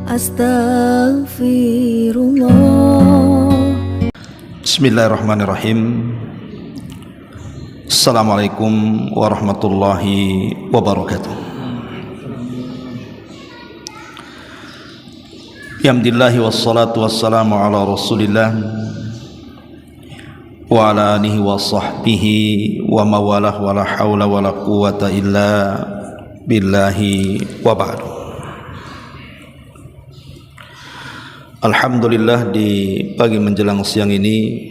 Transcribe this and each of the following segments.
Astaghfirullah. Bismillahirrahmanirrahim. Assalamualaikum warahmatullahi wabarakatuh. Alhamdulillahi wassalatu wassalamu ala rasulillah wa ala alihi wa sahbihi wa mawalah wa la hawla wa la quwata illa billahi wa ba'du. Alhamdulillah, di pagi menjelang siang ini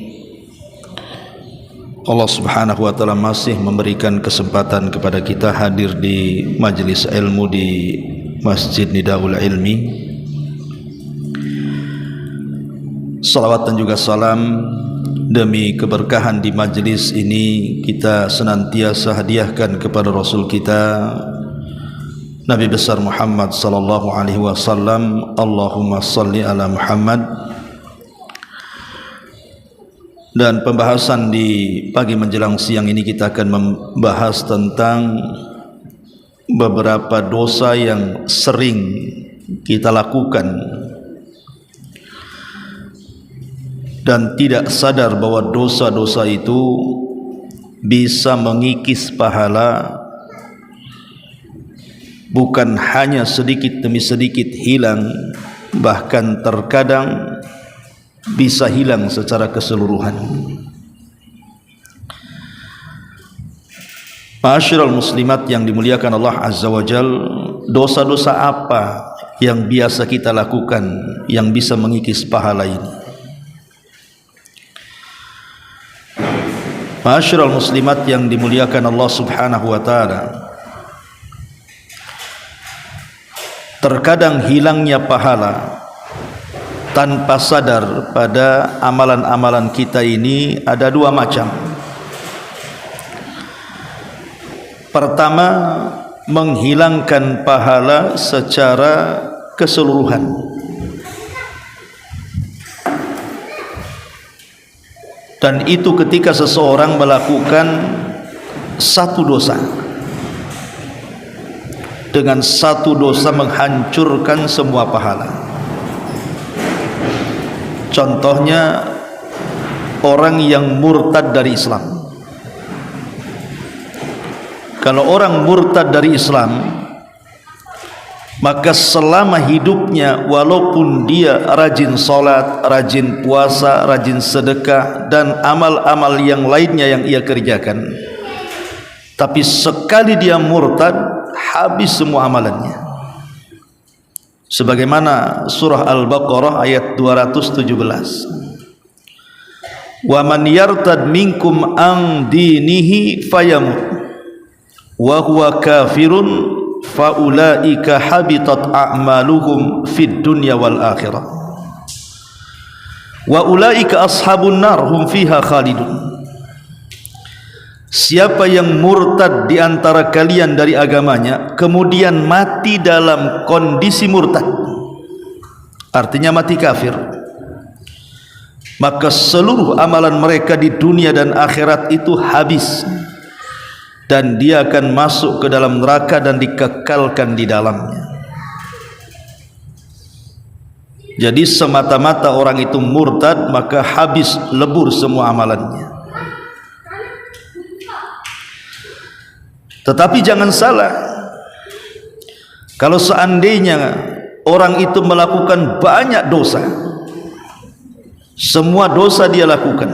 Allah subhanahu wa ta'ala masih memberikan kesempatan kepada kita hadir di majelis ilmu di Masjid Nidaul Ilmi. Salawat dan juga salam demi keberkahan di majelis ini kita senantiasa hadiahkan kepada Rasul kita Nabi besar Muhammad sallallahu alaihi wasallam. Allahumma salli ala Muhammad. Dan pembahasan di pagi menjelang siang ini kita akan membahas tentang beberapa dosa yang sering kita lakukan dan tidak sadar bahwa dosa-dosa itu bisa mengikis pahala, bukan hanya sedikit demi sedikit hilang, bahkan terkadang bisa hilang secara keseluruhan. Ma'asyiral muslimat yang dimuliakan Allah Azza wa Jal, dosa-dosa apa yang biasa kita lakukan yang bisa mengikis pahala ini? Ma'asyiral muslimat yang dimuliakan Allah Subhanahu wa ta'ala, terkadang hilangnya pahala tanpa sadar pada amalan-amalan kita ini ada dua macam. Pertama, menghilangkan pahala secara keseluruhan. Dan itu ketika seseorang melakukan satu dosa, dengan satu dosa menghancurkan semua pahala. Contohnya orang yang murtad dari Islam. Kalau orang murtad dari Islam, maka selama hidupnya walaupun dia rajin salat, rajin puasa, rajin sedekah dan amal-amal yang lainnya yang ia kerjakan, tapi sekali dia murtad, habis semua amalannya. Sebagaimana surah Al-Baqarah ayat 217. Wa man yartad minkum an dinihi fayamut wa huwa kafirun faulaika habitat a'maluhum fid dunya wal akhirah wa ulaika ashabun nar hum fiha khalidun. Siapa yang murtad di antara kalian dari agamanya kemudian mati dalam kondisi murtad, artinya mati kafir, maka seluruh amalan mereka di dunia dan akhirat itu habis dan dia akan masuk ke dalam neraka dan dikekalkan di dalamnya. Jadi semata-mata orang itu murtad maka habis, lebur semua amalannya. Tetapi jangan salah, kalau seandainya orang itu melakukan banyak dosa, semua dosa dia lakukan,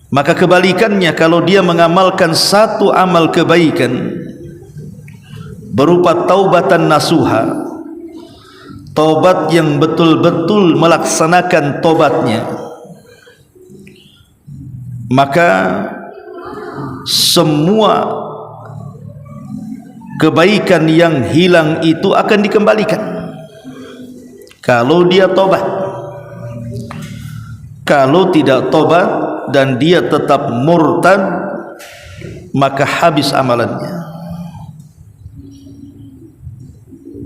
maka kebalikannya, kalau dia mengamalkan satu amal kebaikan berupa taubatan nasuha, taubat yang betul-betul melaksanakan taubatnya, maka semua kebaikan yang hilang itu akan dikembalikan kalau dia tobat. Kalau tidak tobat dan dia tetap murtad, maka habis amalannya.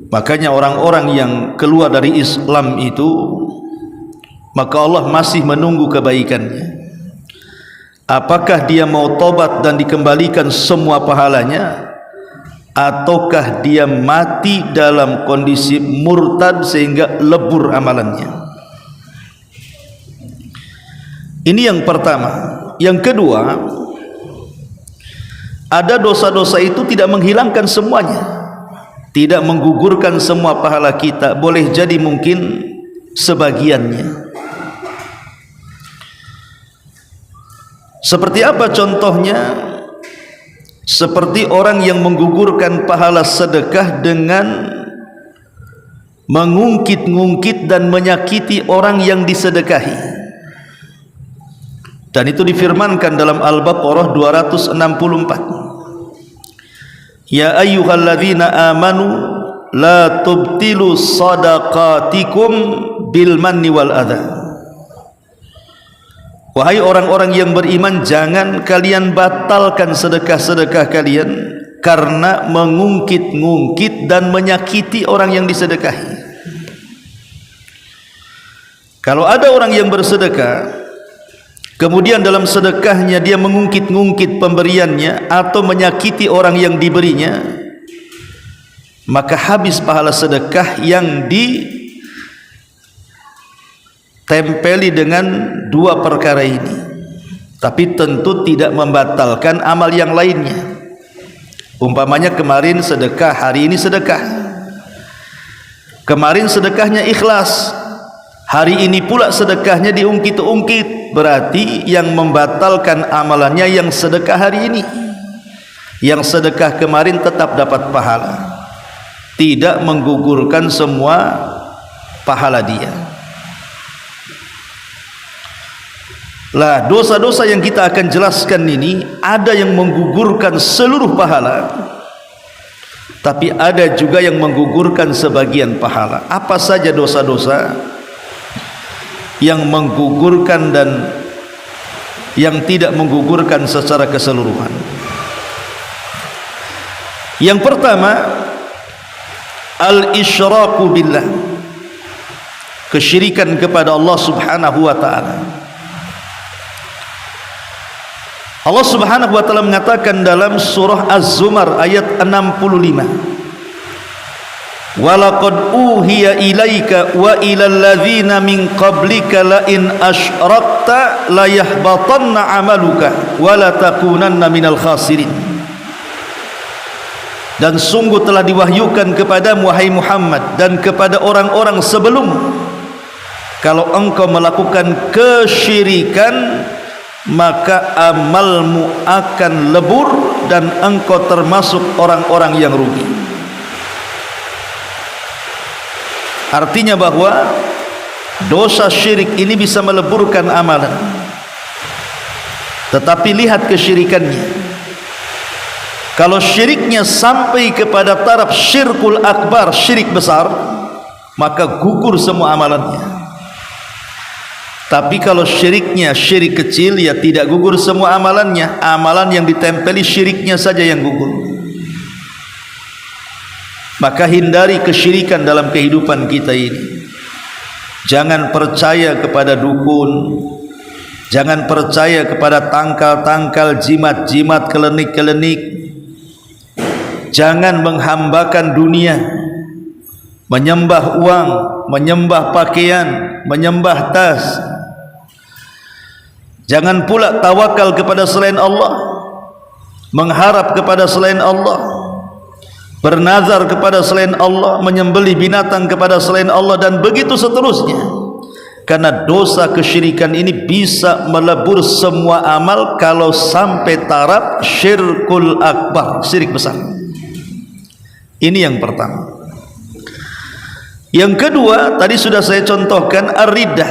Makanya orang-orang yang keluar dari Islam itu, maka Allah masih menunggu kebaikannya. Apakah dia mau tobat dan dikembalikan semua pahalanya, ataukah dia mati dalam kondisi murtad sehingga lebur amalannya. Ini yang pertama. Yang kedua, ada dosa-dosa itu tidak menghilangkan semuanya, tidak menggugurkan semua pahala kita, boleh jadi mungkin sebagiannya. Seperti apa contohnya? Seperti orang yang menggugurkan pahala sedekah dengan mengungkit-ngungkit dan menyakiti orang yang disedekahi. Dan itu difirmankan dalam Al-Baqarah 264. Ya ayyuhalladzina amanu la tubtilu sadaqatikum bil manni wal adha. Wahai orang-orang yang beriman, jangan kalian batalkan sedekah-sedekah kalian karena mengungkit-ngungkit dan menyakiti orang yang disedekahi. Kalau ada orang yang bersedekah, kemudian dalam sedekahnya dia mengungkit-ngungkit pemberiannya atau menyakiti orang yang diberinya, maka habis pahala sedekah yang ditempeli dengan dua perkara ini. Tapi tentu tidak membatalkan amal yang lainnya. Umpamanya kemarin sedekah, hari ini sedekah. Kemarin sedekahnya ikhlas, hari ini pula sedekahnya diungkit-ungkit, berarti yang membatalkan amalannya yang sedekah hari ini. Yang sedekah kemarin tetap dapat pahala, tidak menggugurkan semua pahala dia. Lah, dosa-dosa yang kita akan jelaskan ini ada yang menggugurkan seluruh pahala, tapi ada juga yang menggugurkan sebagian pahala. Apa saja dosa-dosa yang menggugurkan dan yang tidak menggugurkan secara keseluruhan? Yang pertama, al-isyraku billah, kesyirikan kepada Allah Subhanahu wa taala. Allah Subhanahu wa taala mengatakan dalam surah Az-Zumar ayat 65, walaqad uhiya ilaika wa ilal ladzina min qablika la in asyrakta la yahbatanna amaluka wa la takunanna minal khasirin. Dan sungguh telah diwahyukan kepadamu wahai Muhammad dan kepada orang-orang sebelummu, kalau engkau melakukan kesyirikan maka amalmu akan lebur dan engkau termasuk orang-orang yang rugi. Artinya bahwa dosa syirik ini bisa meleburkan amalan, tetapi lihat kesyirikannya. Kalau syiriknya sampai kepada taraf syirkul akbar, syirik besar, maka gugur semua amalannya. Tapi kalau syiriknya syirik kecil, ya tidak gugur semua amalannya. Amalan yang ditempeli syiriknya saja yang gugur. Maka hindari kesyirikan dalam kehidupan kita ini. Jangan percaya kepada dukun, jangan percaya kepada tangkal-tangkal, jimat-jimat, kelenik-kelenik. Jangan menghambakan dunia, menyembah uang, menyembah pakaian, menyembah tas. Jangan pula tawakal kepada selain Allah, mengharap kepada selain Allah, bernazar kepada selain Allah, menyembelih binatang kepada selain Allah, dan begitu seterusnya. Karena dosa kesyirikan ini bisa melebur semua amal kalau sampai taraf syirkul akbar, syirik besar. Ini yang pertama. Yang kedua, tadi sudah saya contohkan, ar-riddah,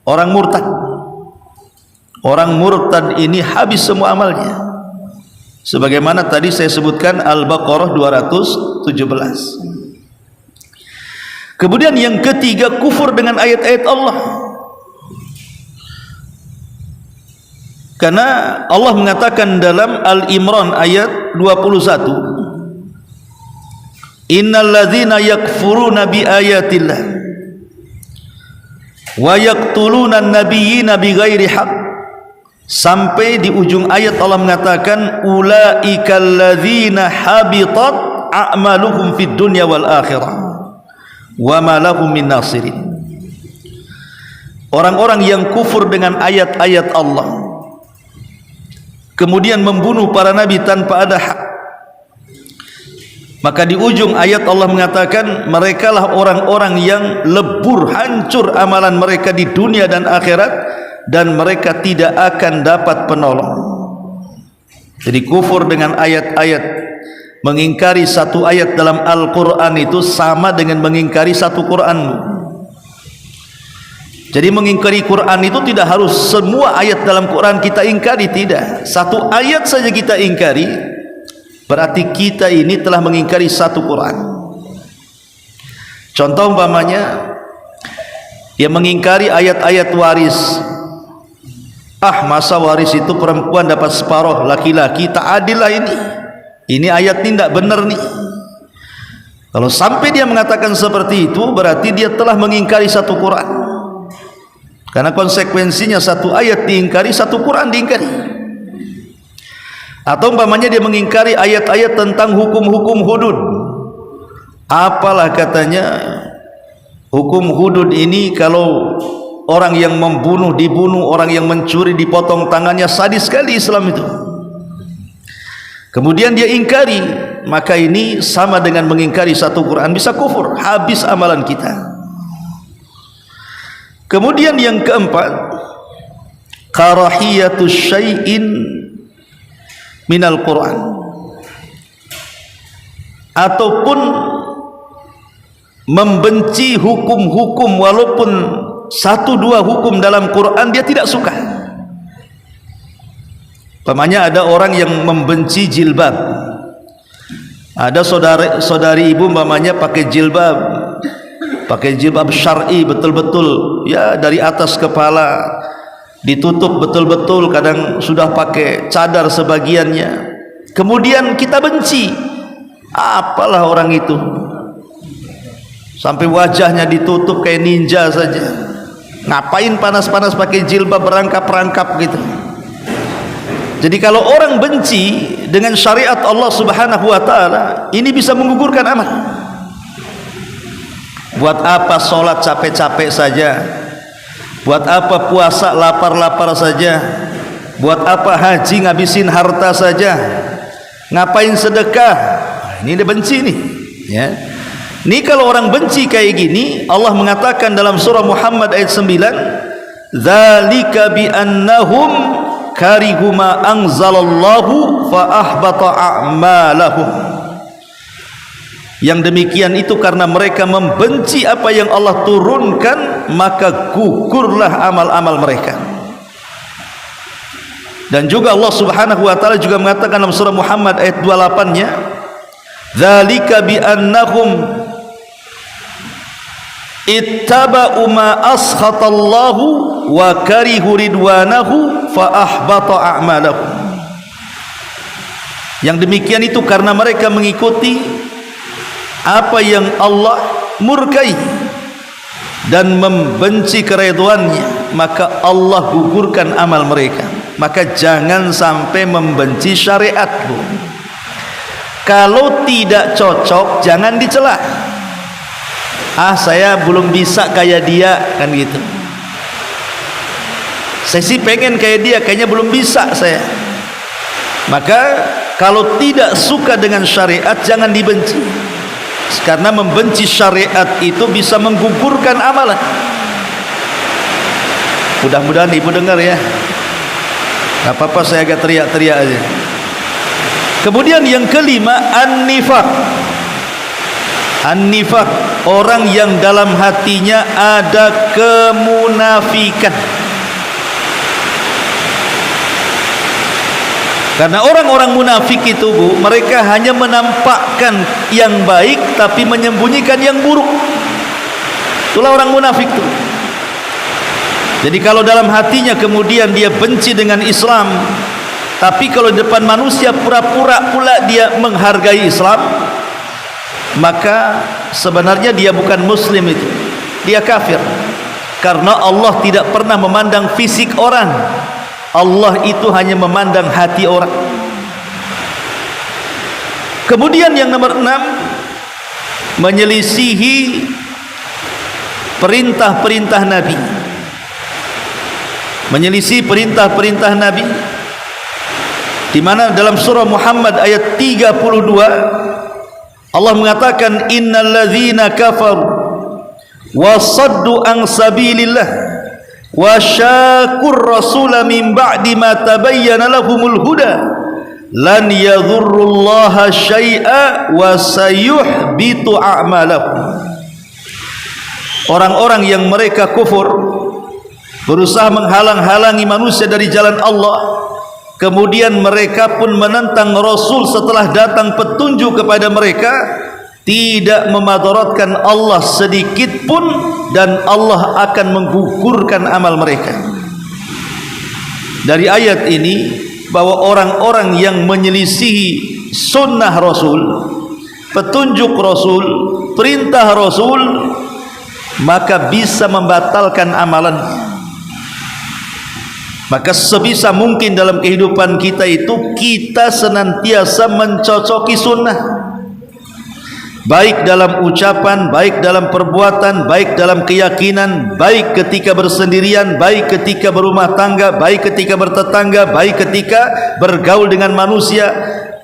orang murtad. Orang murtad ini habis semua amalnya, sebagaimana tadi saya sebutkan Al-Baqarah 217. Kemudian yang ketiga, kufur dengan ayat-ayat Allah. Karena Allah mengatakan dalam Al-Imran ayat 21, innal ladzina yakfuruna bi ayatillah wa yaqtuluna an-nabiyyina bighairi haqq sampai di ujung ayat Allah mengatakan ulaikal ladzina habitat a'maluhum fid dunya wal akhirah wa ma lahum min nasirin. Orang-orang yang kufur dengan ayat-ayat Allah, kemudian membunuh para nabi tanpa ada hak, maka di ujung ayat Allah mengatakan merekalah orang-orang yang lebur, hancur amalan mereka di dunia dan akhirat, dan mereka tidak akan dapat penolong. Jadi kufur dengan ayat-ayat, mengingkari satu ayat dalam Al-Quran itu sama dengan mengingkari satu Quranmu. Jadi mengingkari Quran itu tidak harus semua ayat dalam Quran kita ingkari, tidak. Satu ayat saja kita ingkari, berarti kita ini telah mengingkari satu Quran. Contoh umpamanya, dia mengingkari ayat-ayat waris. Masa waris itu perempuan dapat separuh, laki-laki, tak adil lah ini. Ini ayat ini tidak benar nih. Kalau sampai dia mengatakan seperti itu, berarti dia telah mengingkari satu Quran. Karena konsekuensinya satu ayat diingkari, satu Quran diingkari. Atau umpamanya dia mengingkari ayat-ayat tentang hukum-hukum hudud. Apalah katanya, hukum hudud ini kalau orang yang membunuh dibunuh, orang yang mencuri dipotong tangannya, sadis sekali Islam itu. Kemudian dia ingkari, maka ini sama dengan mengingkari satu Quran, bisa kufur, habis amalan kita. Kemudian yang keempat, karahiyatus syai'in minal Quran, ataupun membenci hukum-hukum, walaupun satu dua hukum dalam Quran dia tidak suka. Umpamanya ada orang yang membenci jilbab, ada saudari ibu umpamanya pakai jilbab syar'i betul-betul, ya dari atas kepala ditutup betul-betul, kadang sudah pakai cadar sebagiannya, kemudian kita benci. Apalah orang itu, sampai wajahnya ditutup kayak ninja saja, ngapain panas-panas pakai jilbab berangkap-rangkap gitu. Jadi kalau orang benci dengan syariat Allah Subhanahu wa taala, ini bisa menggugurkan amal. Buat apa sholat capek-capek saja? Buat apa puasa lapar-lapar saja? Buat apa haji ngabisin harta saja? Ngapain sedekah? Ini dia benci nih, ya. Ini kalau orang benci kayak gini, Allah mengatakan dalam surah Muhammad ayat 9, "Dzalika bi annahum karihu ma anzalallahu fa ahbata a'malahum." Yang demikian itu karena mereka membenci apa yang Allah turunkan, maka gugurlah amal-amal mereka. Dan juga Allah Subhanahu wa taala juga mengatakan dalam surah Muhammad ayat 28-nya, "Dzalika bi annahum ittaba'u ma askhatallahu wa karihu ridwanahu fa ahbata a'malahum." Yang demikian itu karena mereka mengikuti apa yang Allah murkai dan membenci keridhaannya, maka Allah gugurkan amal mereka. Maka jangan sampai membenci syariatku. Kalau tidak cocok jangan dicela. Saya belum bisa kayak dia, kan gitu. Saya sih pengen kayak dia, kayaknya belum bisa saya. Maka kalau tidak suka dengan syariat jangan dibenci, karena membenci syariat itu bisa menggugurkan amalan. Mudah-mudahan ibu dengar ya. Gak apa-apa saya agak teriak-teriak aja. Kemudian yang kelima, an-nifaq. An-nifaq, orang yang dalam hatinya ada kemunafikan. Karena orang-orang munafik itu, Bu, mereka hanya menampakkan yang baik tapi menyembunyikan yang buruk. Itulah orang munafik itu. Jadi kalau dalam hatinya kemudian dia benci dengan Islam, tapi kalau di depan manusia pura-pura pula dia menghargai Islam, maka sebenarnya dia bukan muslim itu, dia kafir. Karena Allah tidak pernah memandang fisik orang, Allah itu hanya memandang hati orang. Kemudian yang nomor 6, menyelisihi perintah-perintah Nabi. Menyelisih perintah-perintah Nabi, di mana dalam surah Muhammad ayat 32 Allah mengatakan innal ladzina kafaru wa saddu an sabilillah wa syaqur rasula min ba'di ma tabayyana lahumul huda lan yadhurrullaha syai'a wa sayuhbitu a'malahum. Orang-orang yang mereka kufur, berusaha menghalang-halangi manusia dari jalan Allah, kemudian mereka pun menentang Rasul setelah datang petunjuk kepada mereka, tidak memadaratkan Allah sedikit pun, dan Allah akan menggugurkan amal mereka. Dari ayat ini bahwa orang-orang yang menyelisihi sunnah Rasul, petunjuk Rasul, perintah Rasul, maka bisa membatalkan amalan. Maka sebisa mungkin dalam kehidupan kita itu kita senantiasa mencocoki sunnah, baik dalam ucapan, baik dalam perbuatan, baik dalam keyakinan, baik ketika bersendirian, baik ketika berumah tangga, baik ketika bertetangga, baik ketika bergaul dengan manusia.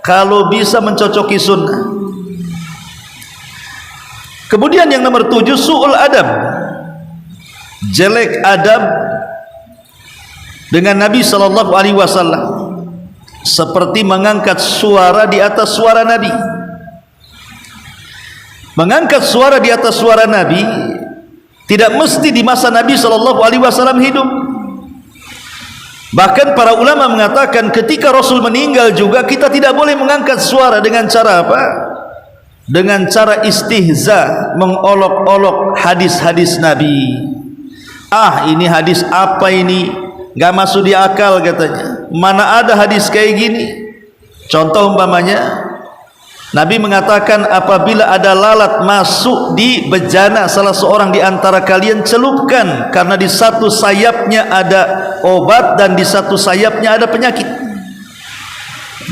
Kalau bisa mencocoki sunnah. Kemudian yang nomor 7, su'ul adab, jelek adab dengan Nabi sallallahu alaihi wasallam, seperti mengangkat suara di atas suara Nabi. Mengangkat suara di atas suara Nabi tidak mesti di masa Nabi sallallahu alaihi wasallam hidup. Bahkan para ulama mengatakan ketika Rasul meninggal juga kita tidak boleh mengangkat suara. Dengan cara apa? Dengan cara istihza, mengolok-olok hadis-hadis Nabi. Ah, ini hadis apa ini? Gak masuk di akal katanya. Mana ada hadis kayak gini? Contoh umpamanya, Nabi mengatakan apabila ada lalat masuk di bejana salah seorang di antara kalian, celupkan, karena di satu sayapnya ada obat dan di satu sayapnya ada penyakit.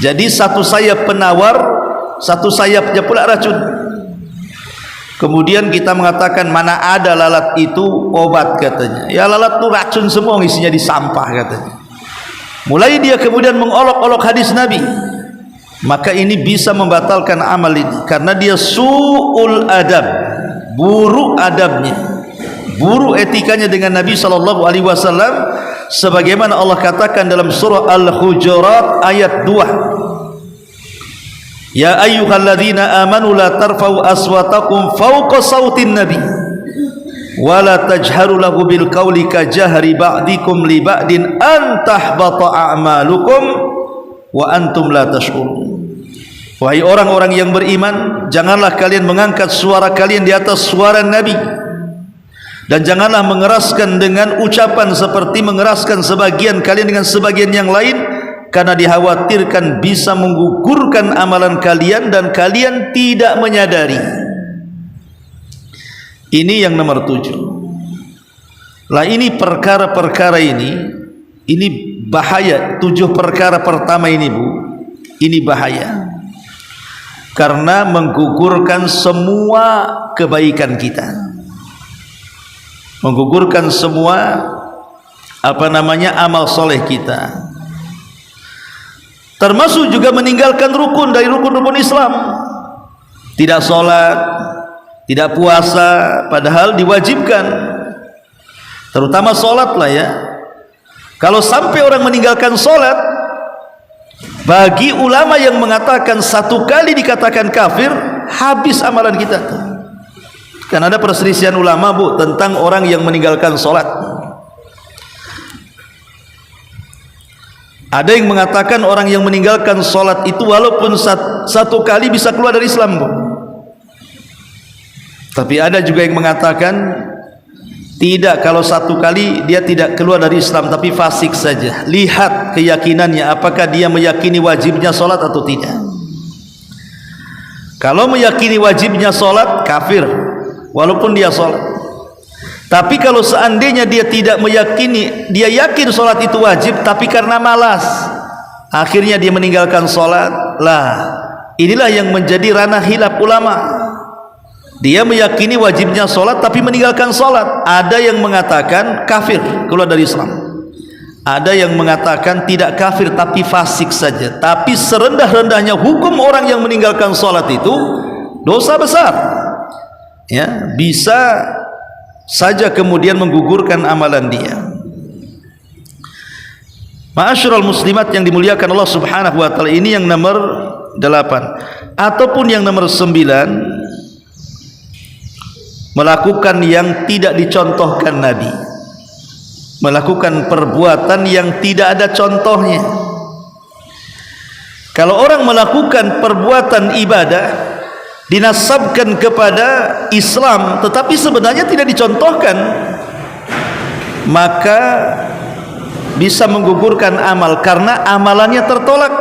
Jadi satu sayap penawar, satu sayapnya pula racun. Kemudian kita mengatakan mana ada lalat itu obat katanya. Ya lalat itu racun semua, isinya di sampah katanya. Mulai dia kemudian mengolok-olok hadis Nabi, maka ini bisa membatalkan amal ini, karena dia su'ul adab, buruk adabnya, buruk etikanya dengan Nabi sallallahu alaihi wasallam, sebagaimana Allah katakan dalam surah Al-Hujurat ayat 2. Ya ayyuhalladzina amanu la tarfa'u aswatakum fawqa sautin nabi wa la tajharu lahu bil qawli ka jahri ba'dikum li ba'din an tahbata a'malukum wa antum la tash'urun. Wahai orang-orang yang beriman, janganlah kalian mengangkat suara kalian di atas suara Nabi, dan janganlah mengeraskan dengan ucapan seperti mengeraskan sebagian kalian dengan sebagian yang lain, karena dikhawatirkan bisa menggugurkan amalan kalian dan kalian tidak menyadari. Ini yang nomor 7. Lah ini perkara-perkara ini bahaya. 7 perkara pertama ini Bu, ini bahaya, karena menggugurkan semua kebaikan kita, menggugurkan semua amal soleh kita, termasuk juga meninggalkan rukun dari rukun-rukun Islam. Tidak sholat, tidak puasa, padahal diwajibkan. Terutama sholat lah ya. Kalau sampai orang meninggalkan sholat, bagi ulama yang mengatakan 1 kali dikatakan kafir, habis amalan kita. Kan ada perselisihan ulama Bu tentang orang yang meninggalkan sholat. Ada yang mengatakan orang yang meninggalkan sholat itu walaupun 1 kali bisa keluar dari Islam Bu. Tapi ada juga yang mengatakan tidak, kalau 1 kali dia tidak keluar dari Islam tapi fasik saja. Lihat keyakinannya, apakah dia meyakini wajibnya sholat atau tidak. Kalau meyakini wajibnya sholat, kafir walaupun dia sholat. Tapi kalau seandainya dia tidak meyakini, dia yakin solat itu wajib, tapi karena malas, akhirnya dia meninggalkan solat. Lah, inilah yang menjadi ranah khilaf ulama. Dia meyakini wajibnya solat, tapi meninggalkan solat. Ada yang mengatakan kafir, keluar dari Islam. Ada yang mengatakan tidak kafir, tapi fasik saja. Tapi serendah-rendahnya hukum orang yang meninggalkan solat itu dosa besar. Ya, bisa saja kemudian menggugurkan amalan dia. Ma'asyiral muslimat yang dimuliakan Allah Subhanahu wa taala, ini yang nomor 8. Ataupun yang nomor 9, melakukan yang tidak dicontohkan Nabi, melakukan perbuatan yang tidak ada contohnya. Kalau orang melakukan perbuatan ibadah dinasabkan kepada Islam tetapi sebenarnya tidak dicontohkan, maka bisa menggugurkan amal karena amalannya tertolak.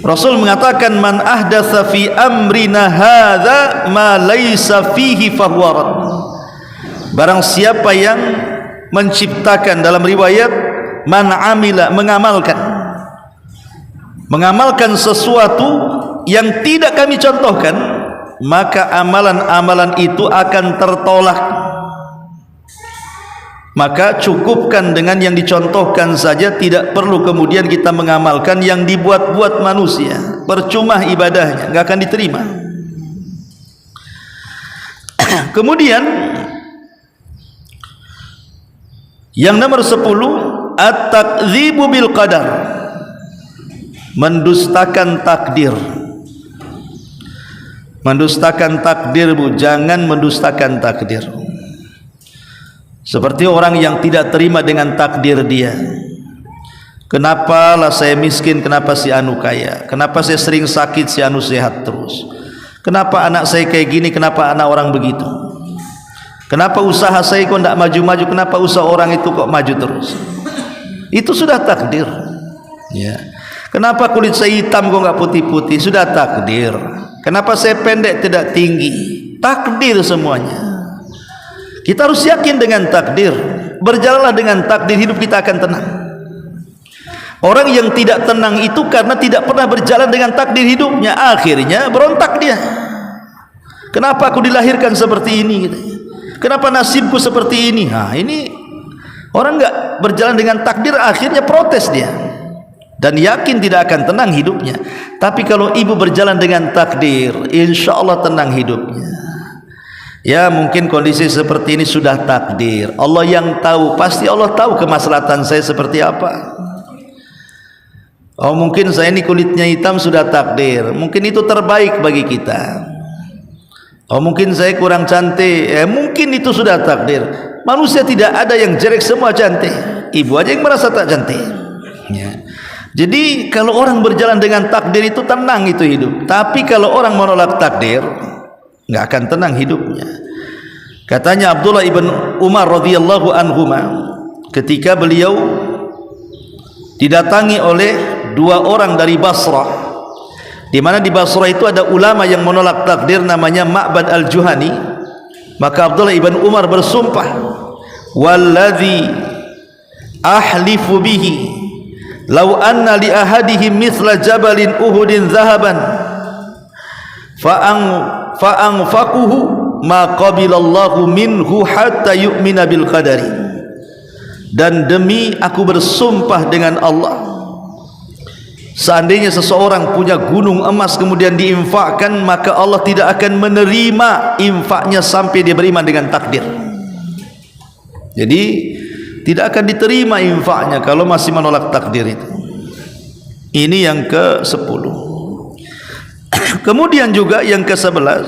Rasul mengatakan, man ahdatsa fi amrina hadza ma laisa fihi fahuwa rad. Barang siapa yang menciptakan, dalam riwayat man amila, mengamalkan sesuatu yang tidak kami contohkan, maka amalan-amalan itu akan tertolak. Maka cukupkan dengan yang dicontohkan saja, tidak perlu kemudian kita mengamalkan yang dibuat-buat manusia. Percuma ibadahnya, enggak akan diterima. Kemudian yang nomor 10, at-takdzibu bil qadar, mendustakan takdir. Mendustakan takdir, Bu, jangan mendustakan takdir. Seperti orang yang tidak terima dengan takdir dia. Kenapa lah saya miskin, kenapa si anu kaya? Kenapa saya sering sakit, si anu sehat terus? Kenapa anak saya kayak gini, kenapa anak orang begitu? Kenapa usaha saya kok tidak maju-maju, kenapa usaha orang itu kok maju terus? Itu sudah takdir. Ya. Kenapa kulit saya hitam kok nggak putih-putih? Sudah takdir. Kenapa saya pendek tidak tinggi? Takdir semuanya. Kita harus yakin dengan takdir. Berjalanlah dengan takdir, hidup kita akan tenang. Orang yang tidak tenang itu karena tidak pernah berjalan dengan takdir hidupnya, akhirnya berontak dia. Kenapa aku dilahirkan seperti ini? Kenapa nasibku seperti ini? Nah, ini orang enggak berjalan dengan takdir, akhirnya protes dia. Dan yakin tidak akan tenang hidupnya. Tapi kalau ibu berjalan dengan takdir, insya Allah tenang hidupnya. Ya, mungkin kondisi seperti ini sudah takdir. Allah yang tahu, pasti Allah tahu kemaslahatan saya seperti apa. Oh, mungkin saya ini kulitnya hitam, sudah takdir. Mungkin itu terbaik bagi kita. Oh, mungkin saya kurang cantik. Mungkin itu sudah takdir. Manusia tidak ada yang jelek, semua cantik. Ibu aja yang merasa tak cantik. Ya. Jadi kalau orang berjalan dengan takdir itu tenang itu hidup. Tapi kalau orang menolak takdir, nggak akan tenang hidupnya. Katanya Abdullah ibn Umar radhiyallahu anhuma, ketika beliau didatangi oleh dua orang dari Basrah, di mana di Basrah itu ada ulama yang menolak takdir namanya Ma'bad al-Juhani. Maka Abdullah ibn Umar bersumpah, walladzi ahlifu bihi law anna li ahadihim mithla jabalin uhudin zahaban fa'anfaquhu ma qabilallahu minhu hatta yu'mina bil qadari. Dan demi aku bersumpah dengan Allah, seandainya seseorang punya gunung emas kemudian diinfakkan, maka Allah tidak akan menerima infaknya sampai dia beriman dengan takdir. Jadi tidak akan diterima infaknya kalau masih menolak takdir itu. Ini yang ke-10. Kemudian juga yang ke-11,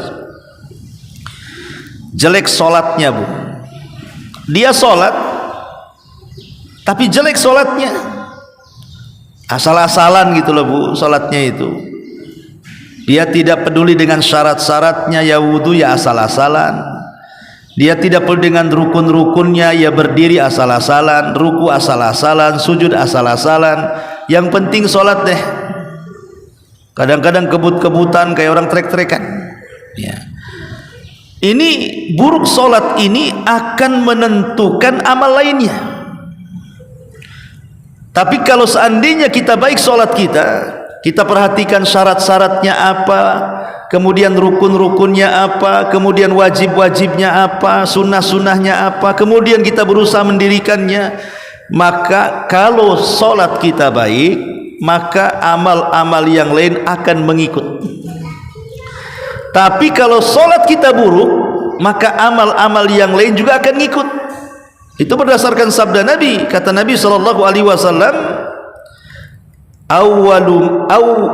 jelek solatnya, Bu. Dia solat tapi jelek solatnya, asal-asalan gitu loh, Bu, solatnya itu. Dia tidak peduli dengan syarat-syaratnya, ya wudu ya asal-asalan. Dia tidak peduli dengan rukun-rukunnya, ya berdiri asal-asalan, ruku asal-asalan, sujud asal-asalan. Yang penting solat deh. Kadang-kadang kebut-kebutan kayak orang trek-trekan. Ya. Ini buruk solat ini akan menentukan amal lainnya. Tapi kalau seandainya kita baik solat kita perhatikan syarat-syaratnya apa, kemudian rukun-rukunnya apa, kemudian wajib-wajibnya apa, sunnah-sunnahnya apa, kemudian kita berusaha mendirikannya, maka kalau solat kita baik, maka amal-amal yang lain akan mengikut. Tapi kalau solat kita buruk, maka amal-amal yang lain juga akan ngikut. Itu berdasarkan sabda Nabi. Kata Nabi SAW,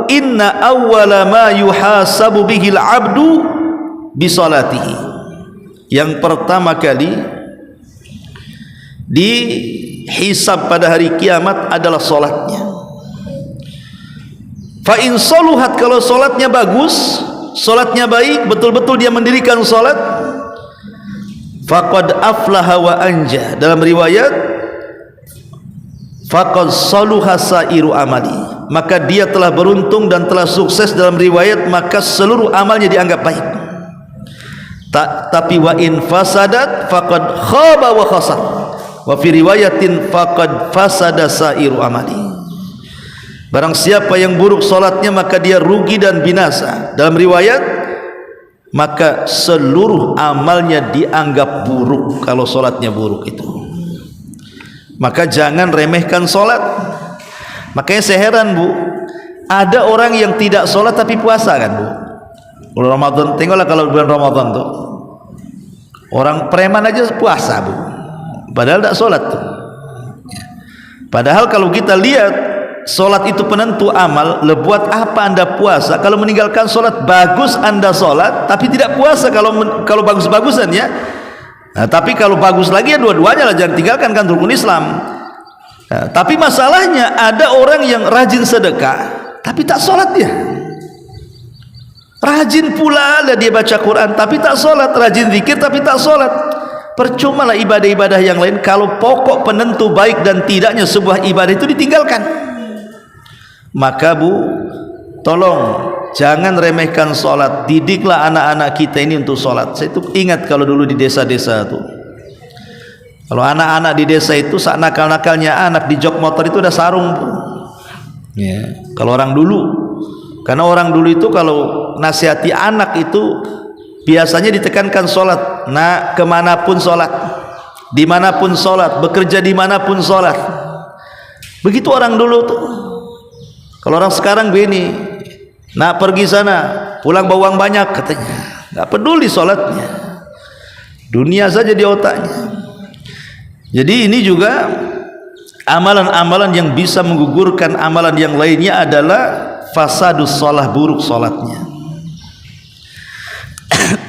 inna awwala ma yuhasabu bihil abdu bisalatihi. Yang pertama kali dihisab pada hari kiamat adalah solatnya. Fa in saluhat, kalau solatnya bagus, solatnya baik, betul-betul dia mendirikan solat, faqad aflaha wa anja. Dalam riwayat, faqad saluha sairu amali, maka dia telah beruntung dan telah sukses. Dalam riwayat, maka seluruh amalnya dianggap baik. Tapi wa in fasadat faqad khaba wa khasar, wa fi riwayatin faqad fasada sairu amali. Barang siapa yang buruk solatnya, maka dia rugi dan binasa. Dalam riwayat, maka seluruh amalnya dianggap buruk kalau solatnya buruk itu. Maka jangan remehkan solat. Makanya saya heran, Bu, ada orang yang tidak solat tapi puasa, kan, Bu? Bulan Ramadan, tengoklah kalau bulan Ramadan tuh, orang preman aja puasa, Bu, padahal tidak solat tuh. Padahal kalau kita lihat, solat itu penentu amal. Buat apa anda puasa kalau meninggalkan solat? Bagus anda solat tapi tidak puasa kalau bagus-bagusan, ya. Nah, tapi kalau bagus lagi, ya dua-duanya lah, jangan tinggalkan, kan rukun Islam. Nah, tapi masalahnya ada orang yang rajin sedekah tapi tak solat dia. Rajin pula lah dia baca Quran tapi tak solat, rajin zikir tapi tak solat. Percuma lah ibadah-ibadah yang lain kalau pokok penentu baik dan tidaknya sebuah ibadah itu ditinggalkan. Maka, Bu, tolong jangan remehkan solat. Didiklah anak-anak kita ini untuk solat. Saya itu ingat kalau dulu di desa-desa tuh, kalau anak-anak di desa itu saat nakal-nakalnya anak di jok motor itu udah sarung, Bu. Ya, kalau orang dulu, karena orang dulu itu kalau nasihati anak itu biasanya ditekankan solat. Nah, kemanapun solat, dimanapun solat, bekerja dimanapun solat. Begitu orang dulu tuh. Kalau orang sekarang begini, nak pergi sana, pulang bawa uang banyak katanya, nggak peduli sholatnya, dunia saja di otaknya. Jadi ini juga amalan-amalan yang bisa menggugurkan amalan yang lainnya adalah fasadus sholah, buruk sholatnya.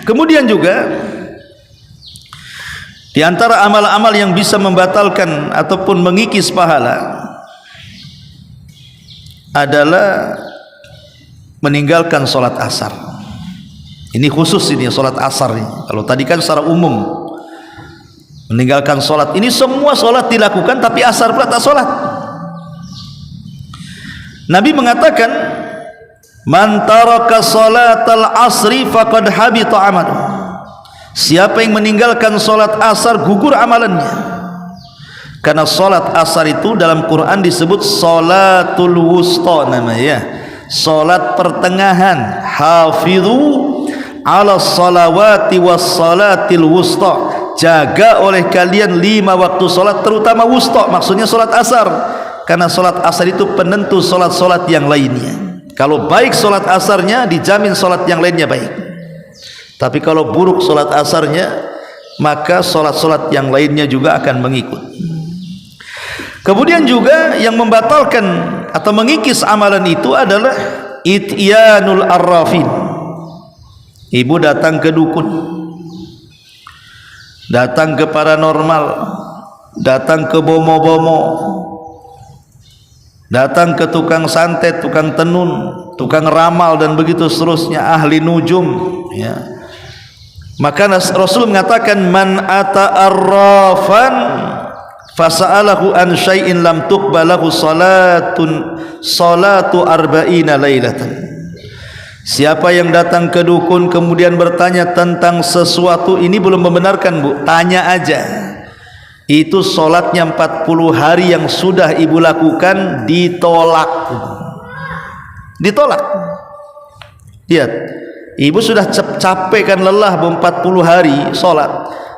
Kemudian juga di antara amal-amal yang bisa membatalkan ataupun mengikis pahala adalah meninggalkan sholat asar. Ini khusus, ini sholat asar ini. Kalau tadi kan secara umum meninggalkan sholat, ini semua sholat dilakukan tapi asar pula tak sholat. Nabi mengatakan, man taraka sholatal asri faqad habita amaluh. Siapa yang meninggalkan sholat asar, gugur amalannya. Karena sholat asar itu dalam Quran disebut sholatul wusta namanya, sholat pertengahan. Hafidhu ala sholawati was sholatil wusta, jaga oleh kalian 5 waktu sholat, terutama wusta, maksudnya sholat asar. Karena sholat asar itu penentu sholat-sholat yang lainnya. Kalau baik sholat asarnya, dijamin sholat yang lainnya baik. Tapi kalau buruk sholat asarnya, maka sholat-sholat yang lainnya juga akan mengikut. Kemudian juga yang membatalkan atau mengikis amalan itu adalah ityanul arrafin. Ibu datang ke dukun, datang ke paranormal, datang ke bomo-bomo, datang ke tukang santet, tukang tenun, tukang ramal dan begitu seterusnya, ahli nujum, ya. Maka Rasul mengatakan, man ata arrafan fasa'alahu an syai'in lam tuqbalahu salatu arba'ina lailatan. Siapa yang datang ke dukun kemudian bertanya tentang sesuatu, ini belum membenarkan Bu, tanya aja. Itu sholatnya 40 hari yang sudah ibu lakukan ditolak. Ditolak. Lihat, ibu sudah capek kan, lelah 40 hari sholat,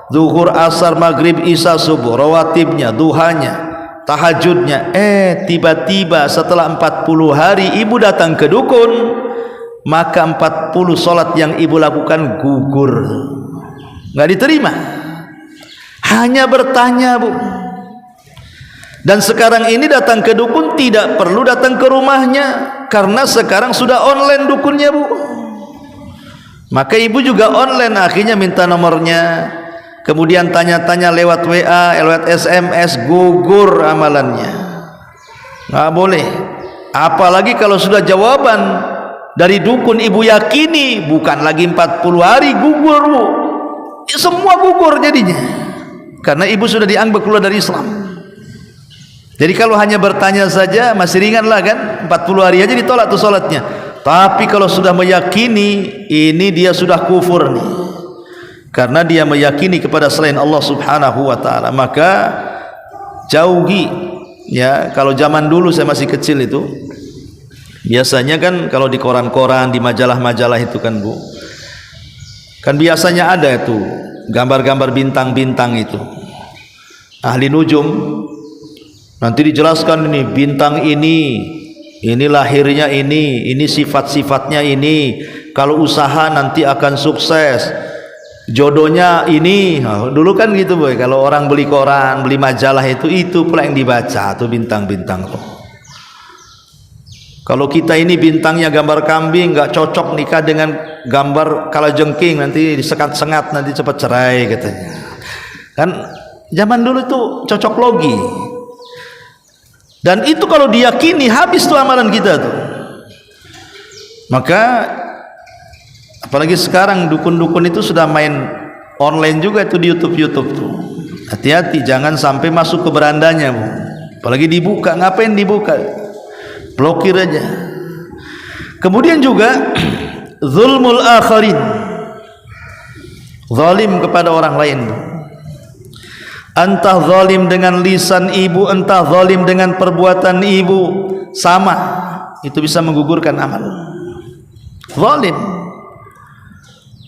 zuhur, asar, maghrib, isya, subuh, rawatibnya, duhanya, tahajudnya. Tiba-tiba setelah 40 hari ibu datang ke dukun, maka 40 sholat yang ibu lakukan gugur, nggak diterima. Hanya bertanya Bu. Dan sekarang ini datang ke dukun tidak perlu datang ke rumahnya, karena sekarang sudah online dukunnya Bu. Maka ibu juga online, akhirnya minta nomornya, kemudian tanya-tanya lewat WA, lewat SMS, gugur amalannya. Nggak boleh. Apalagi kalau sudah jawaban dari dukun ibu yakini, bukan lagi 40 hari gugur Bu. Semua gugur jadinya, karena ibu sudah dianggap keluar dari Islam. Jadi kalau hanya bertanya saja masih ringan lah kan, 40 hari aja ditolak tuh sholatnya. Tapi kalau sudah meyakini, ini dia sudah kufur nih, karena dia meyakini kepada selain Allah subhanahu wa ta'ala. Maka jauhi ya. Kalau zaman dulu saya masih kecil itu, biasanya kan kalau di koran-koran, di majalah-majalah itu kan Bu, kan biasanya ada itu gambar-gambar bintang-bintang itu, ahli nujum. Nanti dijelaskan ini bintang ini lahirnya ini sifat-sifatnya ini, kalau usaha nanti akan sukses, jodohnya ini. Dulu kan gitu Boy, kalau orang beli koran, beli majalah itu pula yang dibaca tuh bintang-bintang tuh. Kalau kita ini bintangnya gambar kambing, nggak cocok nikah dengan gambar kalajengking, nanti disengat-sengat, nanti cepat cerai katanya. Kan zaman dulu itu cocok logi. Dan itu kalau diyakini habis tuh amalan kita tuh. Maka apalagi sekarang dukun-dukun itu sudah main online juga itu di YouTube tuh. Hati-hati jangan sampai masuk ke berandanya Bu. Apalagi dibuka, ngapain dibuka? Blokir aja. Kemudian juga zulmul akharin, zalim kepada orang lain. Entah zalim dengan lisan ibu, entah zalim dengan perbuatan ibu, sama, itu bisa menggugurkan amal.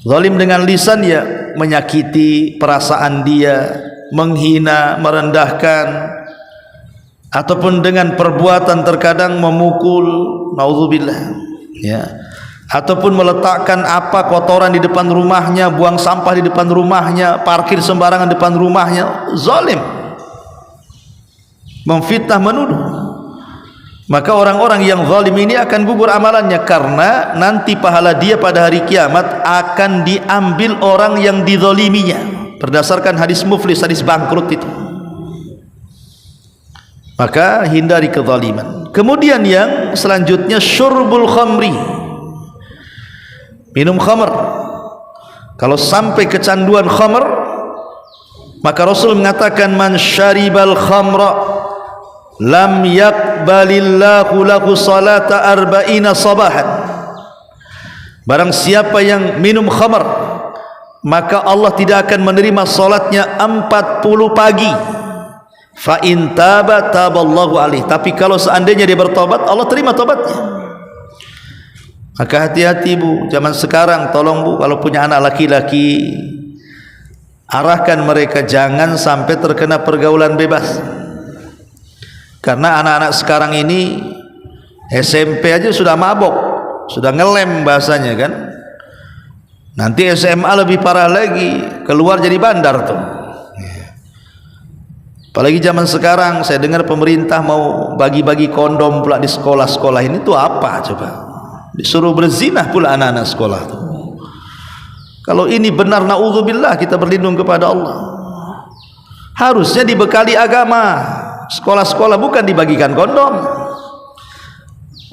Zalim dengan lisan ya menyakiti perasaan dia, menghina, merendahkan, ataupun dengan perbuatan terkadang memukul, naudzubillah ya, ataupun meletakkan apa kotoran di depan rumahnya, buang sampah di depan rumahnya, parkir sembarangan depan rumahnya, zalim, memfitnah, menuduh. Maka orang-orang yang zalim ini akan gugur amalannya, karena nanti pahala dia pada hari kiamat akan diambil orang yang dizaliminya, berdasarkan hadis muflis, hadis bangkrut itu. Maka hindari kezaliman. Kemudian yang selanjutnya syurbul khamri, minum khamr. Kalau sampai kecanduan khamr, maka Rasul mengatakan man syaribal khamra lam yaqbalillahu lahu salata arba'ina sabahan. Barang siapa yang minum khamr, maka Allah tidak akan menerima salatnya 40 pagi. Fa in taba taballahu alaihi. Tapi kalau seandainya dia bertobat, Allah terima tobatnya. Maka hati-hati Bu, zaman sekarang tolong Bu, kalau punya anak laki-laki, arahkan mereka jangan sampai terkena pergaulan bebas. Karena anak-anak sekarang ini SMP aja sudah mabok, sudah ngelem bahasanya kan. Nanti SMA lebih parah lagi, keluar jadi bandar tuh. Apalagi zaman sekarang saya dengar pemerintah mau bagi-bagi kondom pula di sekolah-sekolah ini, tuh apa coba? Disuruh berzinah pula anak-anak sekolah tuh. Kalau ini benar, naudzubillah, kita berlindung kepada Allah. Harusnya dibekali agama. Sekolah-sekolah bukan dibagikan kondom.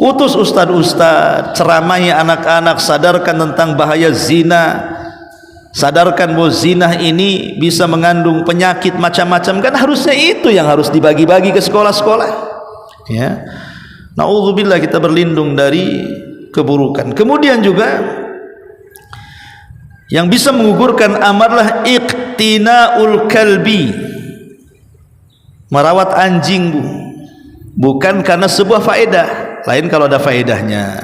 Utus ustad-ustad, ceramahi anak-anak, sadarkan tentang bahaya zina, sadarkan bahwa zina ini bisa mengandung penyakit macam-macam. Kan harusnya itu yang harus dibagi-bagi ke sekolah-sekolah ya. Naudzubillah, kita berlindung dari keburukan. Kemudian juga yang bisa menggugurkan amarlah iqtina'ul kalbi, merawat anjing, Bu. Bukan karena sebuah faedah, lain kalau ada faedahnya.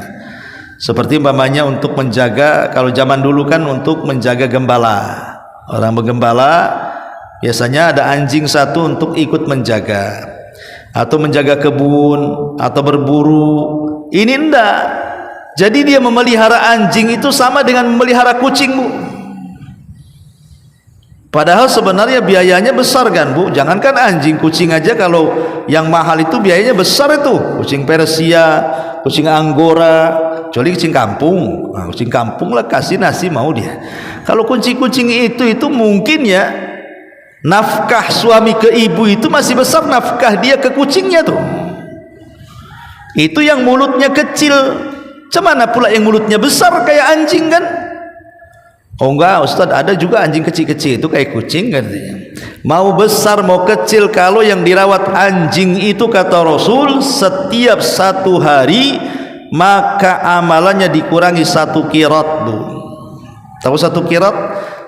Seperti umpamanya untuk menjaga, kalau zaman dulu kan untuk menjaga gembala. Orang bergembala biasanya ada anjing satu untuk ikut menjaga, atau menjaga kebun, atau berburu. Ini enggak. Jadi dia memelihara anjing itu sama dengan memelihara kucing, Bu. Padahal sebenarnya biayanya besar kan, Bu. Jangankan anjing, kucing aja kalau yang mahal itu biayanya besar itu. Kucing Persia, kucing Anggora, kecuali kucing kampung. Nah, kucing kampung lah kasih nasi mau dia. Kalau kucing-kucing itu mungkin ya nafkah suami ke ibu itu masih besar nafkah dia ke kucingnya tuh. Itu yang mulutnya kecil. Cemana pula yang mulutnya besar kayak anjing kan? Oh enggak Ustaz, ada juga anjing kecil-kecil itu kayak kucing katanya. Mau besar mau kecil, kalau yang dirawat anjing itu kata Rasul setiap 1 hari maka amalannya dikurangi 1 qirat, Bu. Tahu 1 qirat?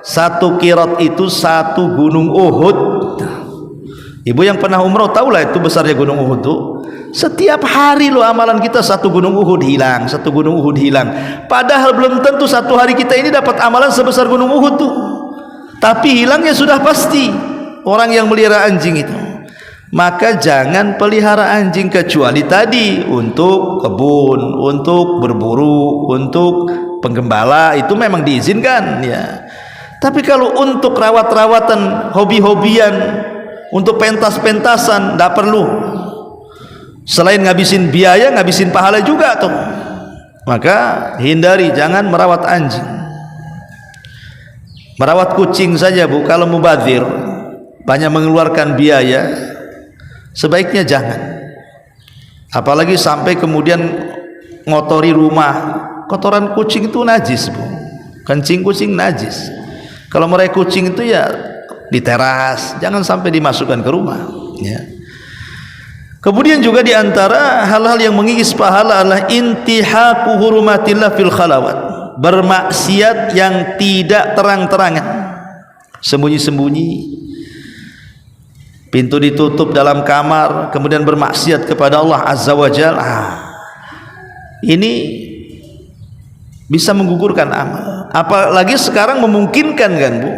1 qirat itu 1 gunung Uhud. Ibu yang pernah umrah tahulah itu besarnya gunung Uhud tuh. Setiap hari loh amalan kita 1 gunung Uhud hilang, 1 gunung Uhud hilang. Padahal belum tentu 1 hari kita ini dapat amalan sebesar gunung Uhud tuh. Tapi hilangnya sudah pasti orang yang melihara anjing itu. Maka jangan pelihara anjing kecuali tadi untuk kebun, untuk berburu, untuk penggembala itu memang diizinkan ya. Tapi kalau untuk rawat-rawatan, hobi-hobian, untuk pentas-pentasan tidak perlu. Selain ngabisin biaya, ngabisin pahala juga tuh. Maka hindari, jangan merawat anjing. Merawat kucing saja, Bu, kalau mubadzir, banyak mengeluarkan biaya, sebaiknya jangan. Apalagi sampai kemudian ngotori rumah. Kotoran kucing itu najis, Bu. Kencing kucing najis. Kalau meraih kucing itu ya di teras, jangan sampai dimasukkan ke rumah ya. Kemudian juga diantara hal-hal yang mengikis pahala adalah intihaku hurumatillah fil khalawat, bermaksiat yang tidak terang-terangan, sembunyi-sembunyi, pintu ditutup dalam kamar, kemudian bermaksiat kepada Allah Azza wa Jalla. Ini bisa menggugurkan amal. Apalagi sekarang memungkinkan kan, Bu.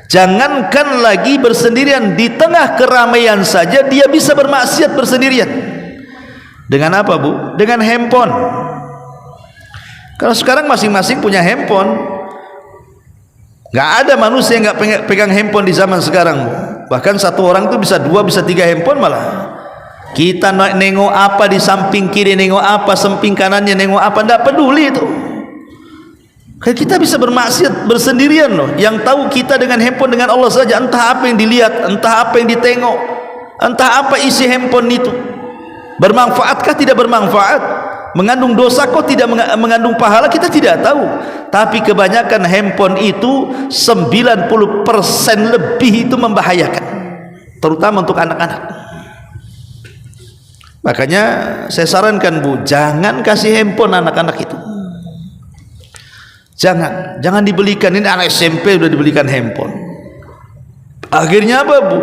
Jangankan lagi bersendirian, di tengah keramaian saja dia bisa bermaksiat bersendirian. Dengan apa, Bu? Dengan handphone. Kalau sekarang masing-masing punya handphone, nggak ada manusia yang nggak pegang handphone di zaman sekarang, Bu. Bahkan satu orang itu bisa 2, bisa 3 handphone malah. Kita nengok apa di samping kiri, nengok apa samping kanannya, nengok apa, nggak peduli itu. Kita bisa bermaksiat bersendirian loh. Yang tahu kita dengan handphone dengan Allah saja. Entah apa yang dilihat, entah apa yang ditengok, entah apa isi handphone itu. Bermanfaatkah tidak bermanfaat? Mengandung dosa kok tidak mengandung pahala, kita tidak tahu. Tapi kebanyakan handphone itu 90% lebih itu membahayakan, terutama untuk anak-anak. Makanya saya sarankan, Bu, jangan kasih handphone anak-anak itu. Jangan dibelikan. Ini anak SMP sudah dibelikan handphone. Akhirnya apa, Bu?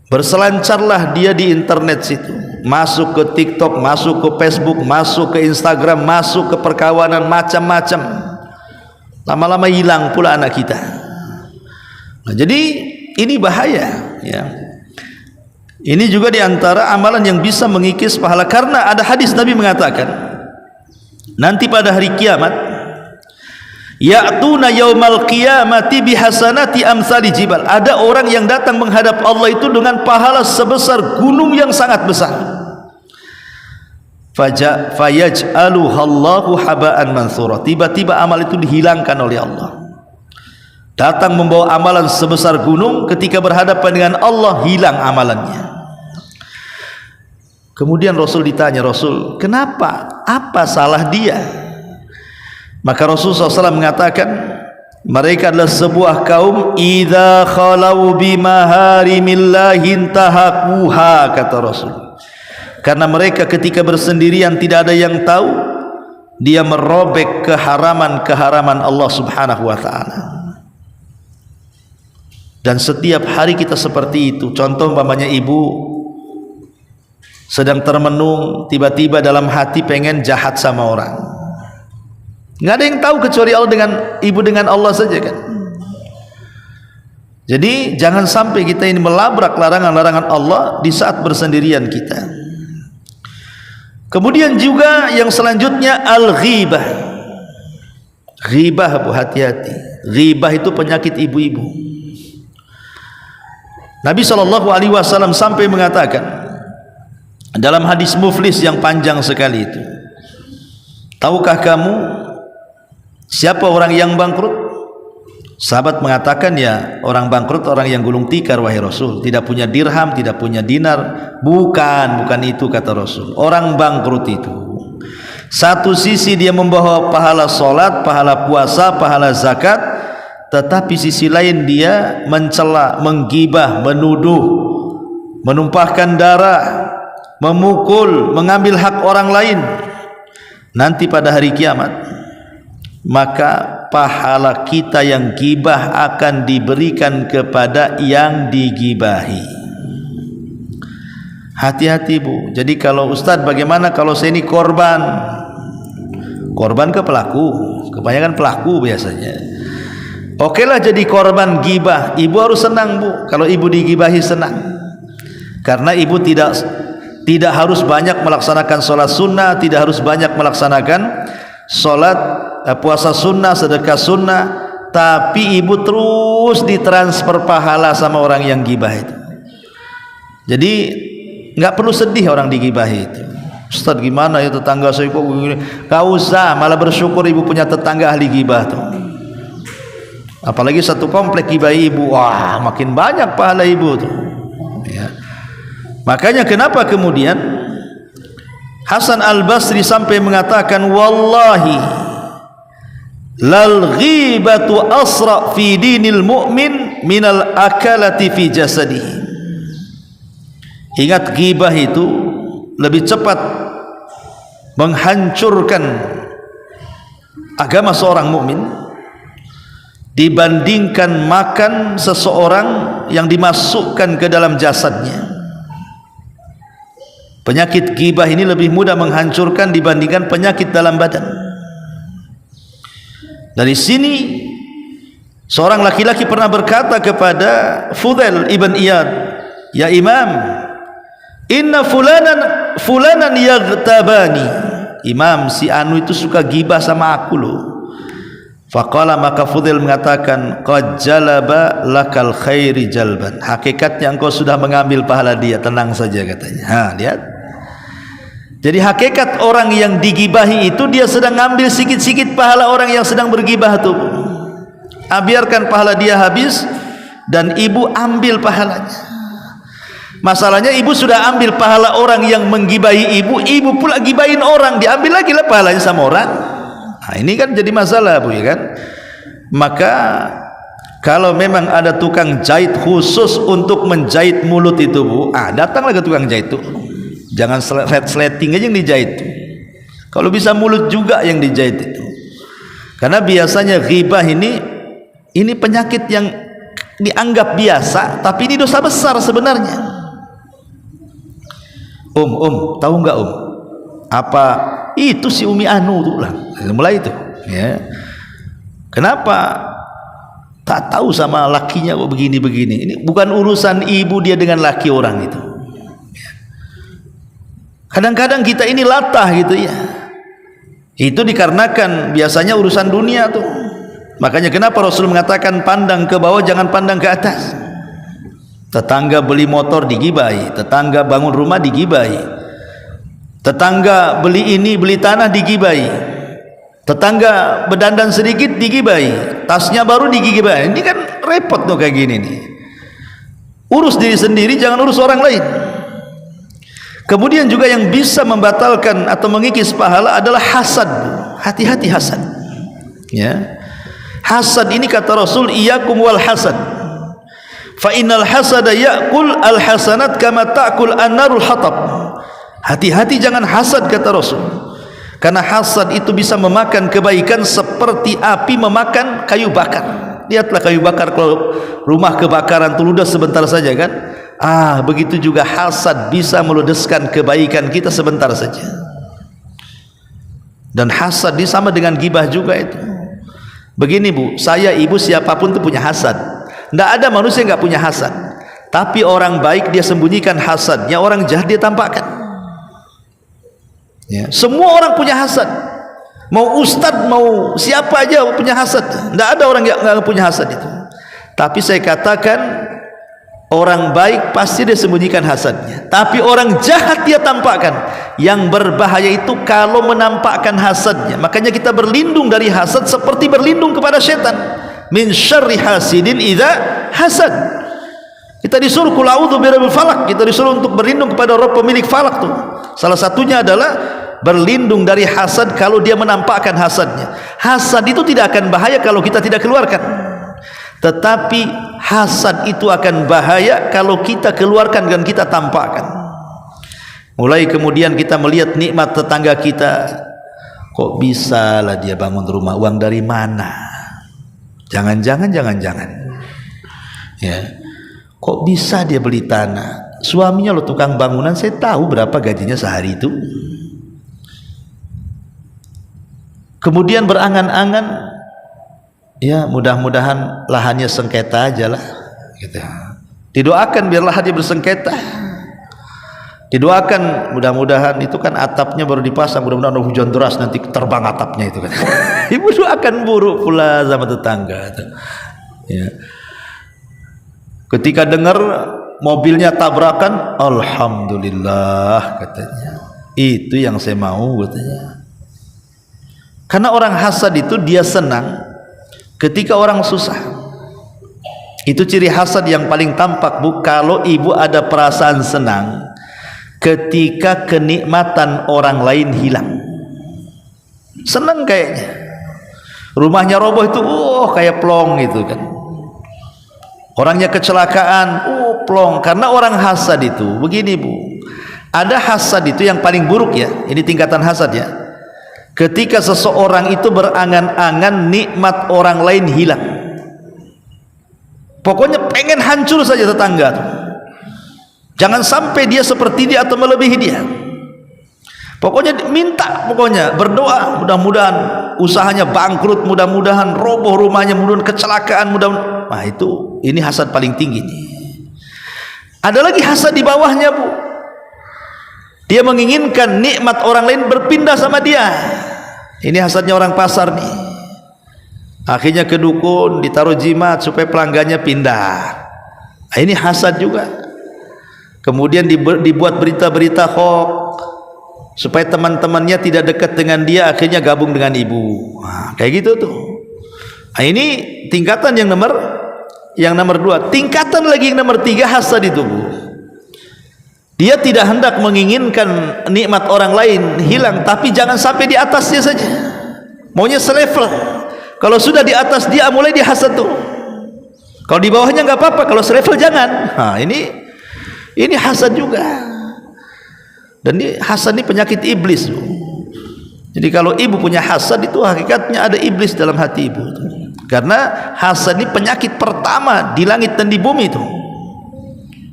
Berselancarlah dia di internet situ, masuk ke TikTok, masuk ke Facebook, masuk ke Instagram, masuk ke perkawanan macam-macam. Lama-lama hilang pula anak kita. Nah, jadi ini bahaya ya. Ini juga diantara amalan yang bisa mengikis pahala, karena ada hadis Nabi mengatakan nanti pada hari kiamat ya'tuna yaumal qiyamati bihasanati amsali jibal, ada orang yang datang menghadap Allah itu dengan pahala sebesar gunung yang sangat besar. Fayaj'aluhallahu haba'an mansura, tiba-tiba amal itu dihilangkan oleh Allah. Datang membawa amalan sebesar gunung, ketika berhadapan dengan Allah hilang amalannya. Kemudian Rasul ditanya, Rasul, kenapa? Apa salah dia? Maka Rasul SAW mengatakan, mereka adalah sebuah kaum idza khalau bimaharimillahi intahaquha, kata Rasul. Karena mereka ketika bersendirian tidak ada yang tahu, dia merobek keharaman-keharaman Allah Subhanahu wa taala. Dan setiap hari kita seperti itu. Contoh umpamanya ibu sedang termenung, tiba-tiba dalam hati pengen jahat sama orang. Nggak ada yang tahu kecuali Allah dengan Allah saja kan. Jadi jangan sampai kita ini melabrak larangan-larangan Allah di saat bersendirian kita. Kemudian juga yang selanjutnya al-ghibah. Ghibah, Bu, hati-hati. Ghibah itu penyakit ibu-ibu. Nabi SAW sampai mengatakan dalam hadis Muflis yang panjang sekali itu, tahukah kamu siapa orang yang bangkrut? Sahabat mengatakan, ya, orang bangkrut orang yang gulung tikar wahai Rasul, tidak punya dirham, tidak punya dinar. Bukan itu kata Rasul. Orang bangkrut itu satu sisi dia membawa pahala solat, pahala puasa, pahala zakat, tetapi sisi lain dia mencela, menggibah, menuduh, menumpahkan darah, memukul, mengambil hak orang lain. Nanti pada hari kiamat, maka pahala kita yang gibah akan diberikan kepada yang digibahi. Hati-hati, Bu. Jadi kalau Ustadz, bagaimana kalau saya ini korban ke pelaku, kebanyakan pelaku biasanya. Okelah jadi korban gibah, ibu harus senang, Bu. Kalau ibu digibahi senang, karena ibu tidak harus banyak melaksanakan sholat sunnah, tidak harus banyak melaksanakan sholat puasa sunnah, sedekah sunnah, tapi ibu terus ditransfer pahala sama orang yang gibah itu. Jadi nggak perlu sedih orang digibahi itu. Ustaz, gimana ya tetangga saya kok begini? Gak usah, malah bersyukur ibu punya tetangga ahli gibah tuh. Apalagi satu komplek gibahi ibu, wah makin banyak pahala ibu tuh ya. Makanya kenapa kemudian Hasan Al-Basri sampai mengatakan, wallahi lal ghibatu asra fi dinil mu'min minal akalati fi jasadihi. Ingat, ghibah itu lebih cepat menghancurkan agama seorang mukmin dibandingkan makan seseorang yang dimasukkan ke dalam jasadnya. Penyakit ghibah ini lebih mudah menghancurkan dibandingkan penyakit dalam badan. Dari sini seorang laki-laki pernah berkata kepada Fudail ibn Iyad, ya Imam, inna fulanan yaghtabani. Imam, si anu itu suka gibah sama aku loh. Faqala, maka Fudail mengatakan, qad jalaba lakal khairi jalban. Hakikatnya engkau sudah mengambil pahala dia, tenang saja katanya. Ha, lihat. Jadi hakikat orang yang digibahi itu dia sedang ngambil sikit-sikit pahala orang yang sedang bergibah tuh. Biarkan pahala dia habis dan ibu ambil pahalanya. Masalahnya ibu sudah ambil pahala orang yang menggibahi ibu, ibu pula gibahin orang, diambil lagi lah pahalanya sama orang. Nah, ini kan jadi masalah, Bu, ya kan? Maka kalau memang ada tukang jahit khusus untuk menjahit mulut itu, Bu, datanglah ke tukang jahit itu. Jangan sleting aja yang dijahit. Kalau bisa mulut juga yang dijahit itu. Karena biasanya ghibah ini penyakit yang dianggap biasa, tapi ini dosa besar sebenarnya. Tahu nggak apa itu si Umi Anu tuh lah, mulai itu ya. Kenapa tak tahu sama lakinya kok begini-begini? Ini bukan urusan ibu dia dengan laki orang itu. Kadang-kadang kita ini latah gitu ya. Itu dikarenakan biasanya urusan dunia tuh. Makanya kenapa Rasul mengatakan pandang ke bawah jangan pandang ke atas. Tetangga beli motor digibahi, tetangga bangun rumah digibahi, tetangga beli ini beli tanah digibahi, tetangga berdandan sedikit digibahi, tasnya baru digibahi. Ini kan repot tuh kayak gini nih. Urus diri sendiri, jangan urus orang lain. Kemudian juga yang bisa membatalkan atau mengikis pahala adalah hasad. Hati-hati hasad. Ya. Hasad ini kata Rasul, iyyakum wal hasad. Fa innal hasada ya'kul al hasanat kama ta'kul an-narul hatab. Hati-hati jangan hasad kata Rasul. Karena hasad itu bisa memakan kebaikan seperti api memakan kayu bakar. Lihatlah kayu bakar, kalau rumah kebakaran tuh ludah sebentar saja kan. Begitu juga hasad bisa meludeskan kebaikan kita sebentar saja. Dan hasad ini sama dengan gibah juga itu. Begini Bu, saya, ibu, siapapun itu punya hasad. Tidak ada manusia yang nggak punya hasad. Tapi orang baik dia sembunyikan hasadnya, orang jahat dia tampakkan. Ya, semua orang punya hasad. Mau ustadz, mau siapa aja punya hasad. Tidak ada orang yang nggak punya hasad itu. Tapi saya katakan, orang baik pasti dia sembunyikan hasadnya, tapi orang jahat dia tampakkan. Yang berbahaya itu kalau menampakkan hasadnya. Makanya kita berlindung dari hasad seperti berlindung kepada setan. Min syarri hasidin idza hasad. Kita disuruh qul a'udzu birabbil falaq, kita disuruh untuk berlindung kepada Rabb pemilik falak tuh. Salah satunya adalah berlindung dari hasad kalau dia menampakkan hasadnya. Hasad itu tidak akan bahaya kalau kita tidak keluarkan. Tetapi hasad itu akan bahaya kalau kita keluarkan dan kita tampakkan. Mulai kemudian kita melihat nikmat tetangga kita, kok bisa lah dia bangun rumah, uang dari mana? Jangan-jangan ya, kok bisa dia beli tanah? Suaminya lo tukang bangunan, saya tahu berapa gajinya sehari itu. Kemudian berangan-angan, ya mudah-mudahan lahannya sengketa aja lah gitu. Didoakan biar lahan dia bersengketa, didoakan mudah-mudahan itu kan atapnya baru dipasang, mudah-mudahan hujan deras nanti terbang atapnya itu kan. Ibu doakan buruk pula sama tetangga ya. Ketika dengar mobilnya tabrakan, alhamdulillah katanya, itu yang saya mau katanya. Karena orang hasad itu dia senang ketika orang susah. Itu ciri hasad yang paling tampak Bu. Kalau ibu ada perasaan senang ketika kenikmatan orang lain hilang, senang kayaknya. Rumahnya roboh itu kayak plong gitu kan. Orangnya kecelakaan, plong. Karena orang hasad itu begini Bu, ada hasad itu yang paling buruk ya. Ini tingkatan hasad ya. Ketika seseorang itu berangan-angan nikmat orang lain hilang, pokoknya pengen hancur saja tetangga tuh. Jangan sampai dia seperti dia atau melebihi dia. Pokoknya minta, pokoknya berdoa, mudah-mudahan usahanya bangkrut, mudah-mudahan roboh rumahnya, mudah-mudahan kecelakaan, mudah-mudahan. Nah itu, ini hasad paling tinggi nih. Ada lagi hasad di bawahnya Bu. Dia menginginkan nikmat orang lain berpindah sama dia. Ini hasadnya orang pasar nih. Akhirnya ke dukun, ditaruh jimat supaya pelanggannya pindah. Nah, ini hasad juga. Kemudian dibuat berita-berita hoax supaya teman-temannya tidak dekat dengan dia, akhirnya gabung dengan ibu. Nah, kayak gitu tuh. Nah, ini tingkatan yang nomor 2. Tingkatan lagi yang nomor 3 hasad itu Bu. Dia tidak hendak menginginkan nikmat orang lain hilang, tapi jangan sampai di atasnya saja. Maunya selevel. Kalau sudah di atas dia, mulai dia hasad tuh. Kalau di bawahnya nggak apa-apa, kalau selevel jangan. Nah, ini hasad juga. Dan ini hasad ini penyakit iblis. Jadi kalau ibu punya hasad itu hakikatnya ada iblis dalam hati ibu. Karena hasad ini penyakit pertama di langit dan di bumi itu.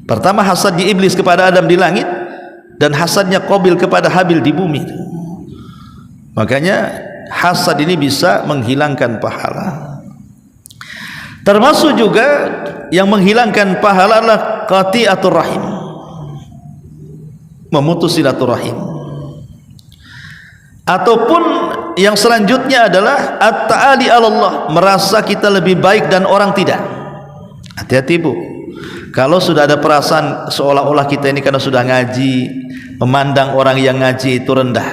Pertama hasadnya iblis kepada Adam di langit, dan hasadnya Qabil kepada Habil di bumi. Makanya hasad ini bisa menghilangkan pahala. Termasuk juga yang menghilangkan pahala adalah qati'atur rahim, memutus silaturahim. Ataupun yang selanjutnya adalah at-ta'ali 'ala Allah, merasa kita lebih baik dan orang tidak. Hati-hati Bu. Kalau sudah ada perasaan seolah-olah kita ini karena sudah ngaji, memandang orang yang ngaji itu rendah,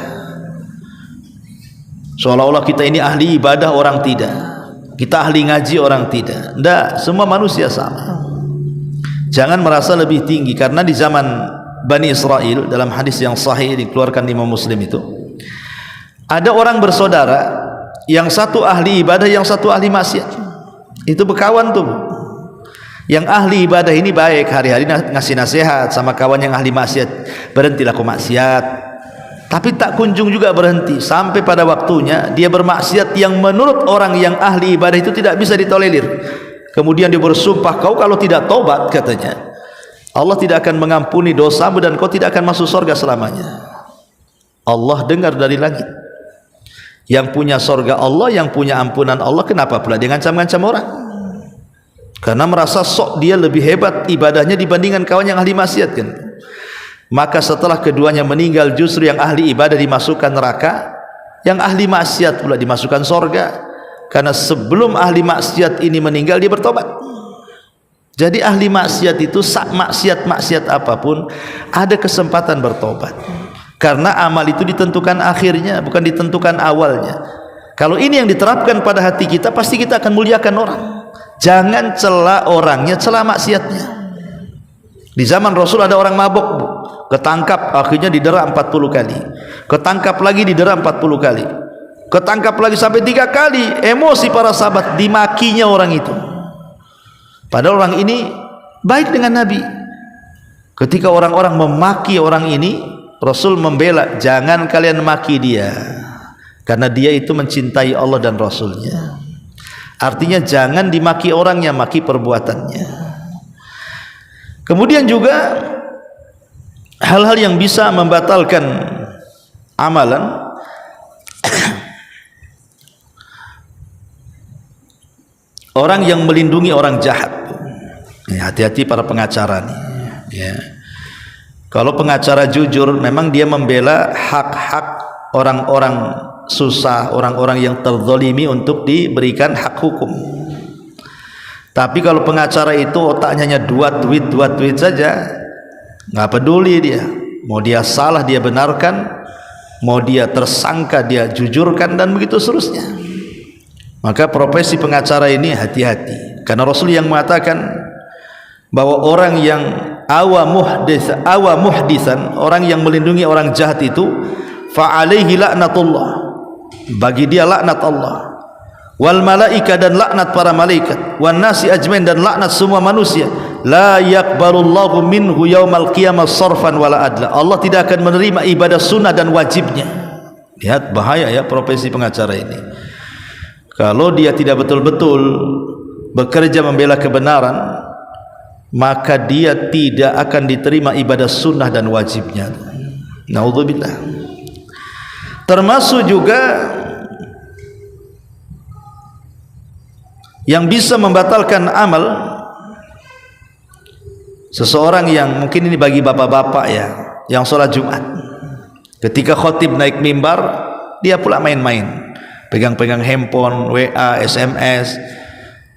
seolah-olah kita ini ahli ibadah, orang tidak. Kita ahli ngaji, orang tidak. Tidak, semua manusia sama. Jangan merasa lebih tinggi. Karena di zaman Bani Israel, dalam hadis yang sahih dikeluarkan Imam Muslim itu, ada orang bersaudara, yang satu ahli ibadah, yang satu ahli maksiat. Itu berkawan tuh. Yang ahli ibadah ini baik, hari-hari ngasih nasihat sama kawan yang ahli maksiat, berhentilah kau maksiat. tapi tak kunjung juga berhenti sampai pada waktunya dia bermaksiat yang menurut orang yang ahli ibadah itu tidak bisa ditolerir. Kemudian dia bersumpah, kau kalau tidak tobat, katanya, Allah tidak akan mengampuni dosamu dan kau tidak akan masuk surga selamanya. Allah dengar dari langit, yang punya surga Allah, yang punya ampunan Allah, kenapa pula dia ngancam-ngancam orang? Karena merasa sok dia lebih hebat ibadahnya dibandingkan kawan yang ahli maksiat kan. Maka setelah keduanya meninggal, justru yang ahli ibadah dimasukkan neraka, yang ahli maksiat pula dimasukkan surga. Karena sebelum ahli maksiat ini meninggal dia bertobat. Jadi ahli maksiat itu maksiat apapun ada kesempatan bertobat. Karena amal itu ditentukan akhirnya, bukan ditentukan awalnya. Kalau ini yang diterapkan pada hati kita, pasti kita akan muliakan orang. Jangan cela orangnya, cela maksiatnya. Di zaman Rasul ada orang mabuk, Bu. Ketangkap, akhirnya didera 40 kali. Ketangkap lagi, didera 40 kali. Ketangkap lagi sampai 3 kali. Emosi para sahabat, dimakinya orang itu. Padahal orang ini baik dengan Nabi. Ketika orang-orang memaki orang ini, Rasul membela, jangan kalian maki dia, karena dia itu mencintai Allah dan Rasulnya. Artinya jangan dimaki orangnya, maki perbuatannya. Kemudian juga hal-hal yang bisa membatalkan amalan, orang yang melindungi orang jahat. Hati-hati para pengacara nih, ya. Kalau pengacara jujur, memang dia membela hak-hak orang-orang susah, orang-orang yang terzalimi untuk diberikan hak hukum. Tapi kalau pengacara itu otaknya hanya dua tweet saja, nggak peduli dia. Mau dia salah dia benarkan, mau dia tersangka dia jujurkan, dan begitu seterusnya. Maka profesi pengacara ini hati-hati, karena Rasul yang mengatakan bahwa orang yang awa muhdisan, orang yang melindungi orang jahat itu, fa alaihi laknatullah, bagi dia laknat Allah, wal malaika, dan laknat para malaikat, wan nasi ajmain, dan laknat semua manusia. La yaqbalullahu minhu yaumal qiyamah sarfan wala adla. Allah tidak akan menerima ibadah sunnah dan wajibnya. Lihat bahaya ya profesi pengacara ini. Kalau dia tidak betul-betul bekerja membela kebenaran, maka dia tidak akan diterima ibadah sunnah dan wajibnya. Naudzubillah. Termasuk juga yang bisa membatalkan amal, seseorang yang mungkin ini bagi bapak-bapak ya, yang sholat Jumat, ketika khotib naik mimbar, dia pula main-main, pegang-pegang handphone, WA, SMS,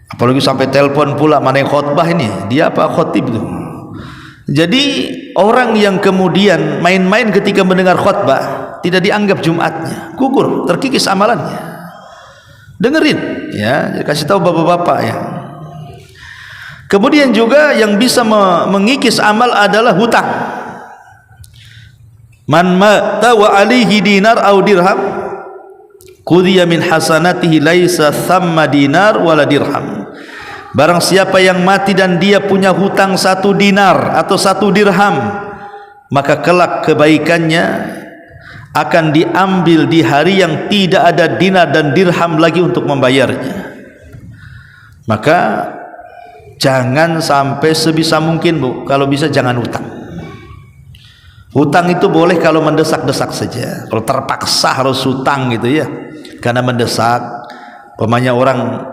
apalagi sampai telepon pula, mana yang khotbah ini, dia apa khotib itu. Jadi orang yang kemudian main-main ketika mendengar khotbah, tidak dianggap Jumatnya, gugur, terkikis amalannya. Dengerin ya, kasih tahu bapak-bapak ya. Kemudian juga yang bisa mengikis amal adalah hutang. Man mata wa alihi dinar au dirham qudhiya min hasanatihi laisa thamma dinar wala dirham. Barang siapa yang mati dan dia punya hutang 1 dinar atau 1 dirham, maka kelak kebaikannya akan diambil di hari yang tidak ada dinar dan dirham lagi untuk membayarnya. Maka jangan sampai, sebisa mungkin Bu, kalau bisa jangan hutang. Hutang itu boleh kalau mendesak-desak saja. Kalau terpaksa harus hutang gitu ya, karena mendesak, pemanya orang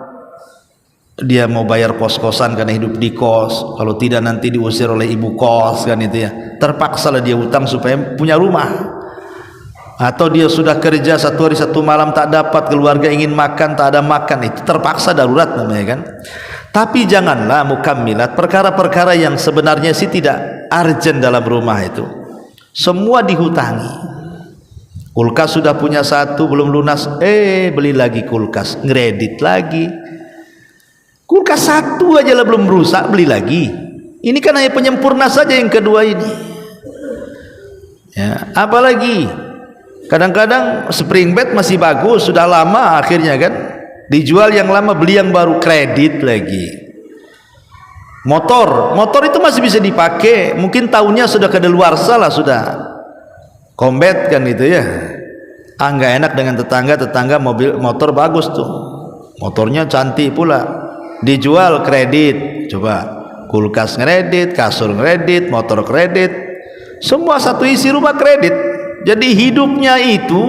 dia mau bayar kos-kosan karena hidup di kos, kalau tidak nanti diusir oleh ibu kos kan itu ya. Terpaksalah dia hutang supaya punya rumah. Atau dia sudah kerja 1 hari 1 malam tak dapat, keluarga ingin makan tak ada makan, itu terpaksa, darurat namanya kan. Tapi janganlah mukammilat, perkara-perkara yang sebenarnya sih tidak urgent dalam rumah itu semua dihutangi. Kulkas sudah punya 1 belum lunas, beli lagi kulkas, ngredit lagi. Kulkas 1 aja lah belum rusak, beli lagi. Ini kan hanya penyempurna saja yang kedua ini ya. Apalagi kadang-kadang spring bed masih bagus, sudah lama, akhirnya kan dijual yang lama, beli yang baru, kredit lagi. Motor itu masih bisa dipakai, mungkin tahunnya sudah kadaluarsa lah sudah, Kombet kan itu ya. Nggak enak dengan tetangga mobil motor bagus tuh, motornya cantik pula, dijual kredit. Coba kulkas kredit, kasur kredit, motor kredit, semua satu isi rumah kredit. Jadi hidupnya itu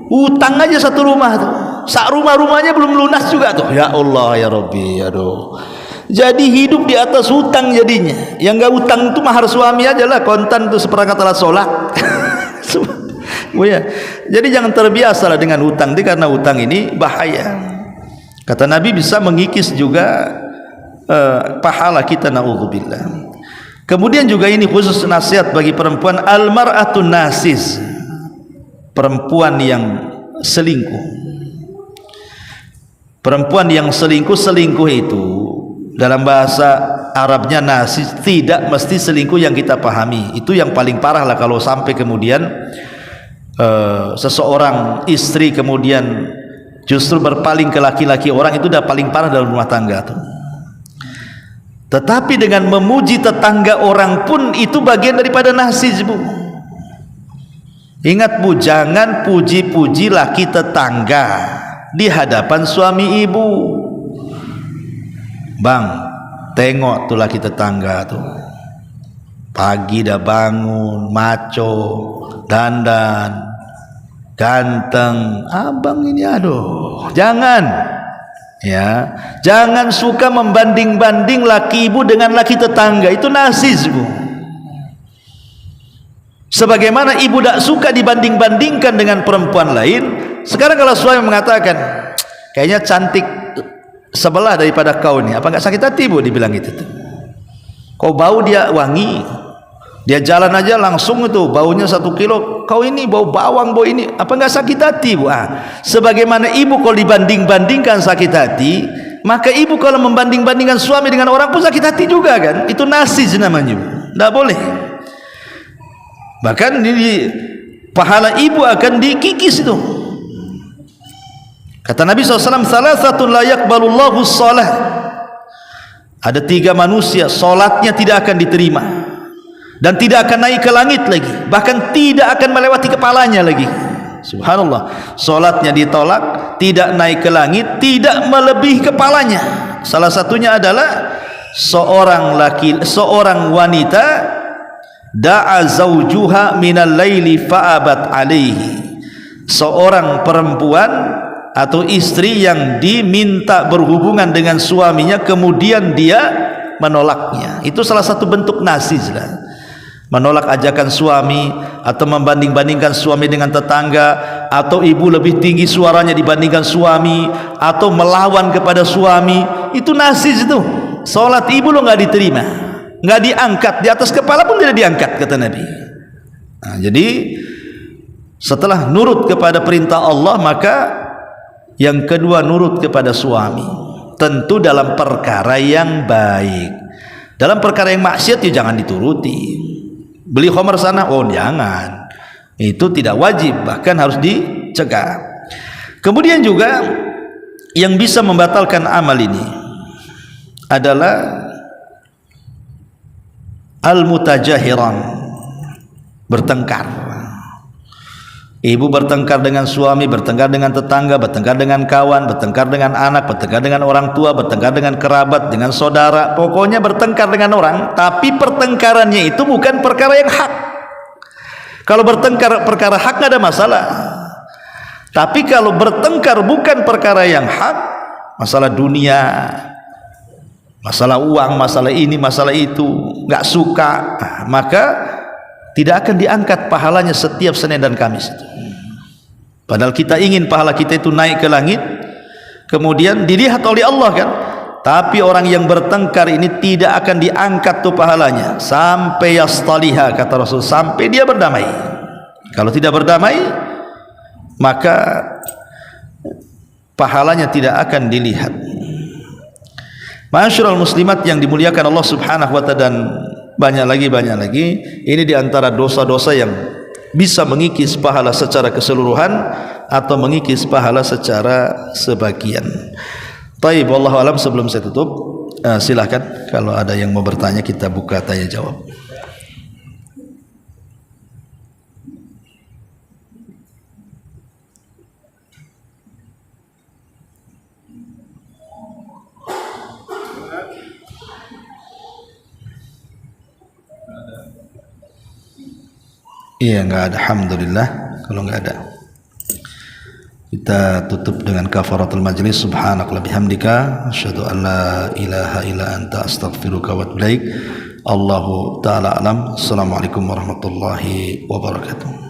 utang aja satu rumah tuh, sak rumahnya belum lunas juga tuh. Ya Allah ya Rabbi, aduh. Jadi hidup di atas utang jadinya. Yang nggak utang itu mahar suami aja lah, kontan tuh seperangkat alat sholat. Ya. Jadi jangan terbiasa lah dengan utang, karena utang ini bahaya. Kata Nabi bisa mengikis juga pahala kita, naudzubillah. Kemudian juga ini khusus nasihat bagi perempuan, almar'atun nasis, perempuan yang selingkuh. Perempuan yang selingkuh itu dalam bahasa Arabnya nasis, tidak mesti selingkuh yang kita pahami. Itu yang paling parah lah kalau sampai kemudian seseorang istri kemudian justru berpaling ke laki-laki orang, itu udah paling parah dalam rumah tangga tuh. Tetapi dengan memuji tetangga orang pun itu bagian daripada nasis, Bu. Ingat, Bu, jangan puji-puji laki tetangga di hadapan suami ibu. Bang, tengok tuh laki tetangga tuh, pagi dah bangun, maco, dandan, ganteng. Abang ini aduh, jangan. Ya, jangan suka membanding-banding laki ibu dengan laki tetangga, itu nasis, Bu. Sebagaimana ibu tak suka dibanding-bandingkan dengan perempuan lain, sekarang kalau suami mengatakan, kayaknya cantik sebelah daripada kau nih, apa nggak sakit hati, Bu, dibilang itu tuh. Kau bau dia wangi, dia jalan aja langsung itu baunya 1 kilo, kau ini bau bawang, bau ini, apa nggak sakit hati, Bu? Sebagaimana ibu kalau dibanding-bandingkan sakit hati, maka ibu kalau membanding-bandingkan suami dengan orang pun sakit hati juga kan. Itu nasis namanya, Bu. Nggak boleh. Bahkan ini pahala ibu akan dikikis itu. Kata Nabi SAW, salasatun la yaqbalullahu shalah. Ada 3 manusia solatnya tidak akan diterima dan tidak akan naik ke langit lagi, bahkan tidak akan melewati kepalanya lagi. Subhanallah, solatnya ditolak, tidak naik ke langit, tidak melebihi kepalanya. Salah satunya adalah seorang wanita da'a zawjuha minal laili fa'abat alaihi. Seorang perempuan atau istri yang diminta berhubungan dengan suaminya kemudian dia menolaknya. Itu salah satu bentuk nasis lah. Menolak ajakan suami, atau membanding-bandingkan suami dengan tetangga, atau ibu lebih tinggi suaranya dibandingkan suami, atau melawan kepada suami. Itu nasis itu. Salat ibu lo nggak diterima, nggak diangkat, di atas kepala pun tidak diangkat, kata Nabi. Nah, jadi setelah nurut kepada perintah Allah, maka yang kedua nurut kepada suami, tentu dalam perkara yang baik. Dalam perkara yang maksiat ya jangan dituruti. Beli khamar sana, oh jangan, itu tidak wajib, bahkan harus dicegah. Kemudian juga yang bisa membatalkan amal ini adalah al-mutajahiran, bertengkar. Ibu bertengkar dengan suami, bertengkar dengan tetangga, bertengkar dengan kawan, bertengkar dengan anak, bertengkar dengan orang tua, bertengkar dengan kerabat, dengan saudara, pokoknya bertengkar dengan orang. Tapi pertengkarannya itu bukan perkara yang hak. Kalau bertengkar perkara hak nggak ada masalah. Tapi kalau bertengkar bukan perkara yang hak, masalah dunia, masalah uang, masalah ini, masalah itu, nggak suka, maka tidak akan diangkat pahalanya setiap Senin dan Kamis itu. Padahal kita ingin pahala kita itu naik ke langit, kemudian dilihat oleh Allah kan. Tapi orang yang bertengkar ini tidak akan diangkat tuh pahalanya sampai yastaliha, kata Rasul, sampai dia berdamai. Kalau tidak berdamai, maka pahalanya tidak akan dilihat. Ma'asyiral muslimat yang dimuliakan Allah Subhanahu wa ta'ala, dan banyak lagi, ini diantara dosa-dosa yang bisa mengikis pahala secara keseluruhan atau mengikis pahala secara sebagian. Taib, wallahu alam. Sebelum saya tutup, silahkan kalau ada yang mau bertanya, kita buka tanya jawab. Iya, nggak ada. Alhamdulillah kalau nggak ada. Kita tutup dengan kafaratul majlis. Subhanakallahumma bihamdika asyhadu an la ilaha illa anta astaghfiruka wa atubu ilaik. Allahu taala alam. Assalamualaikum warahmatullahi wabarakatuh.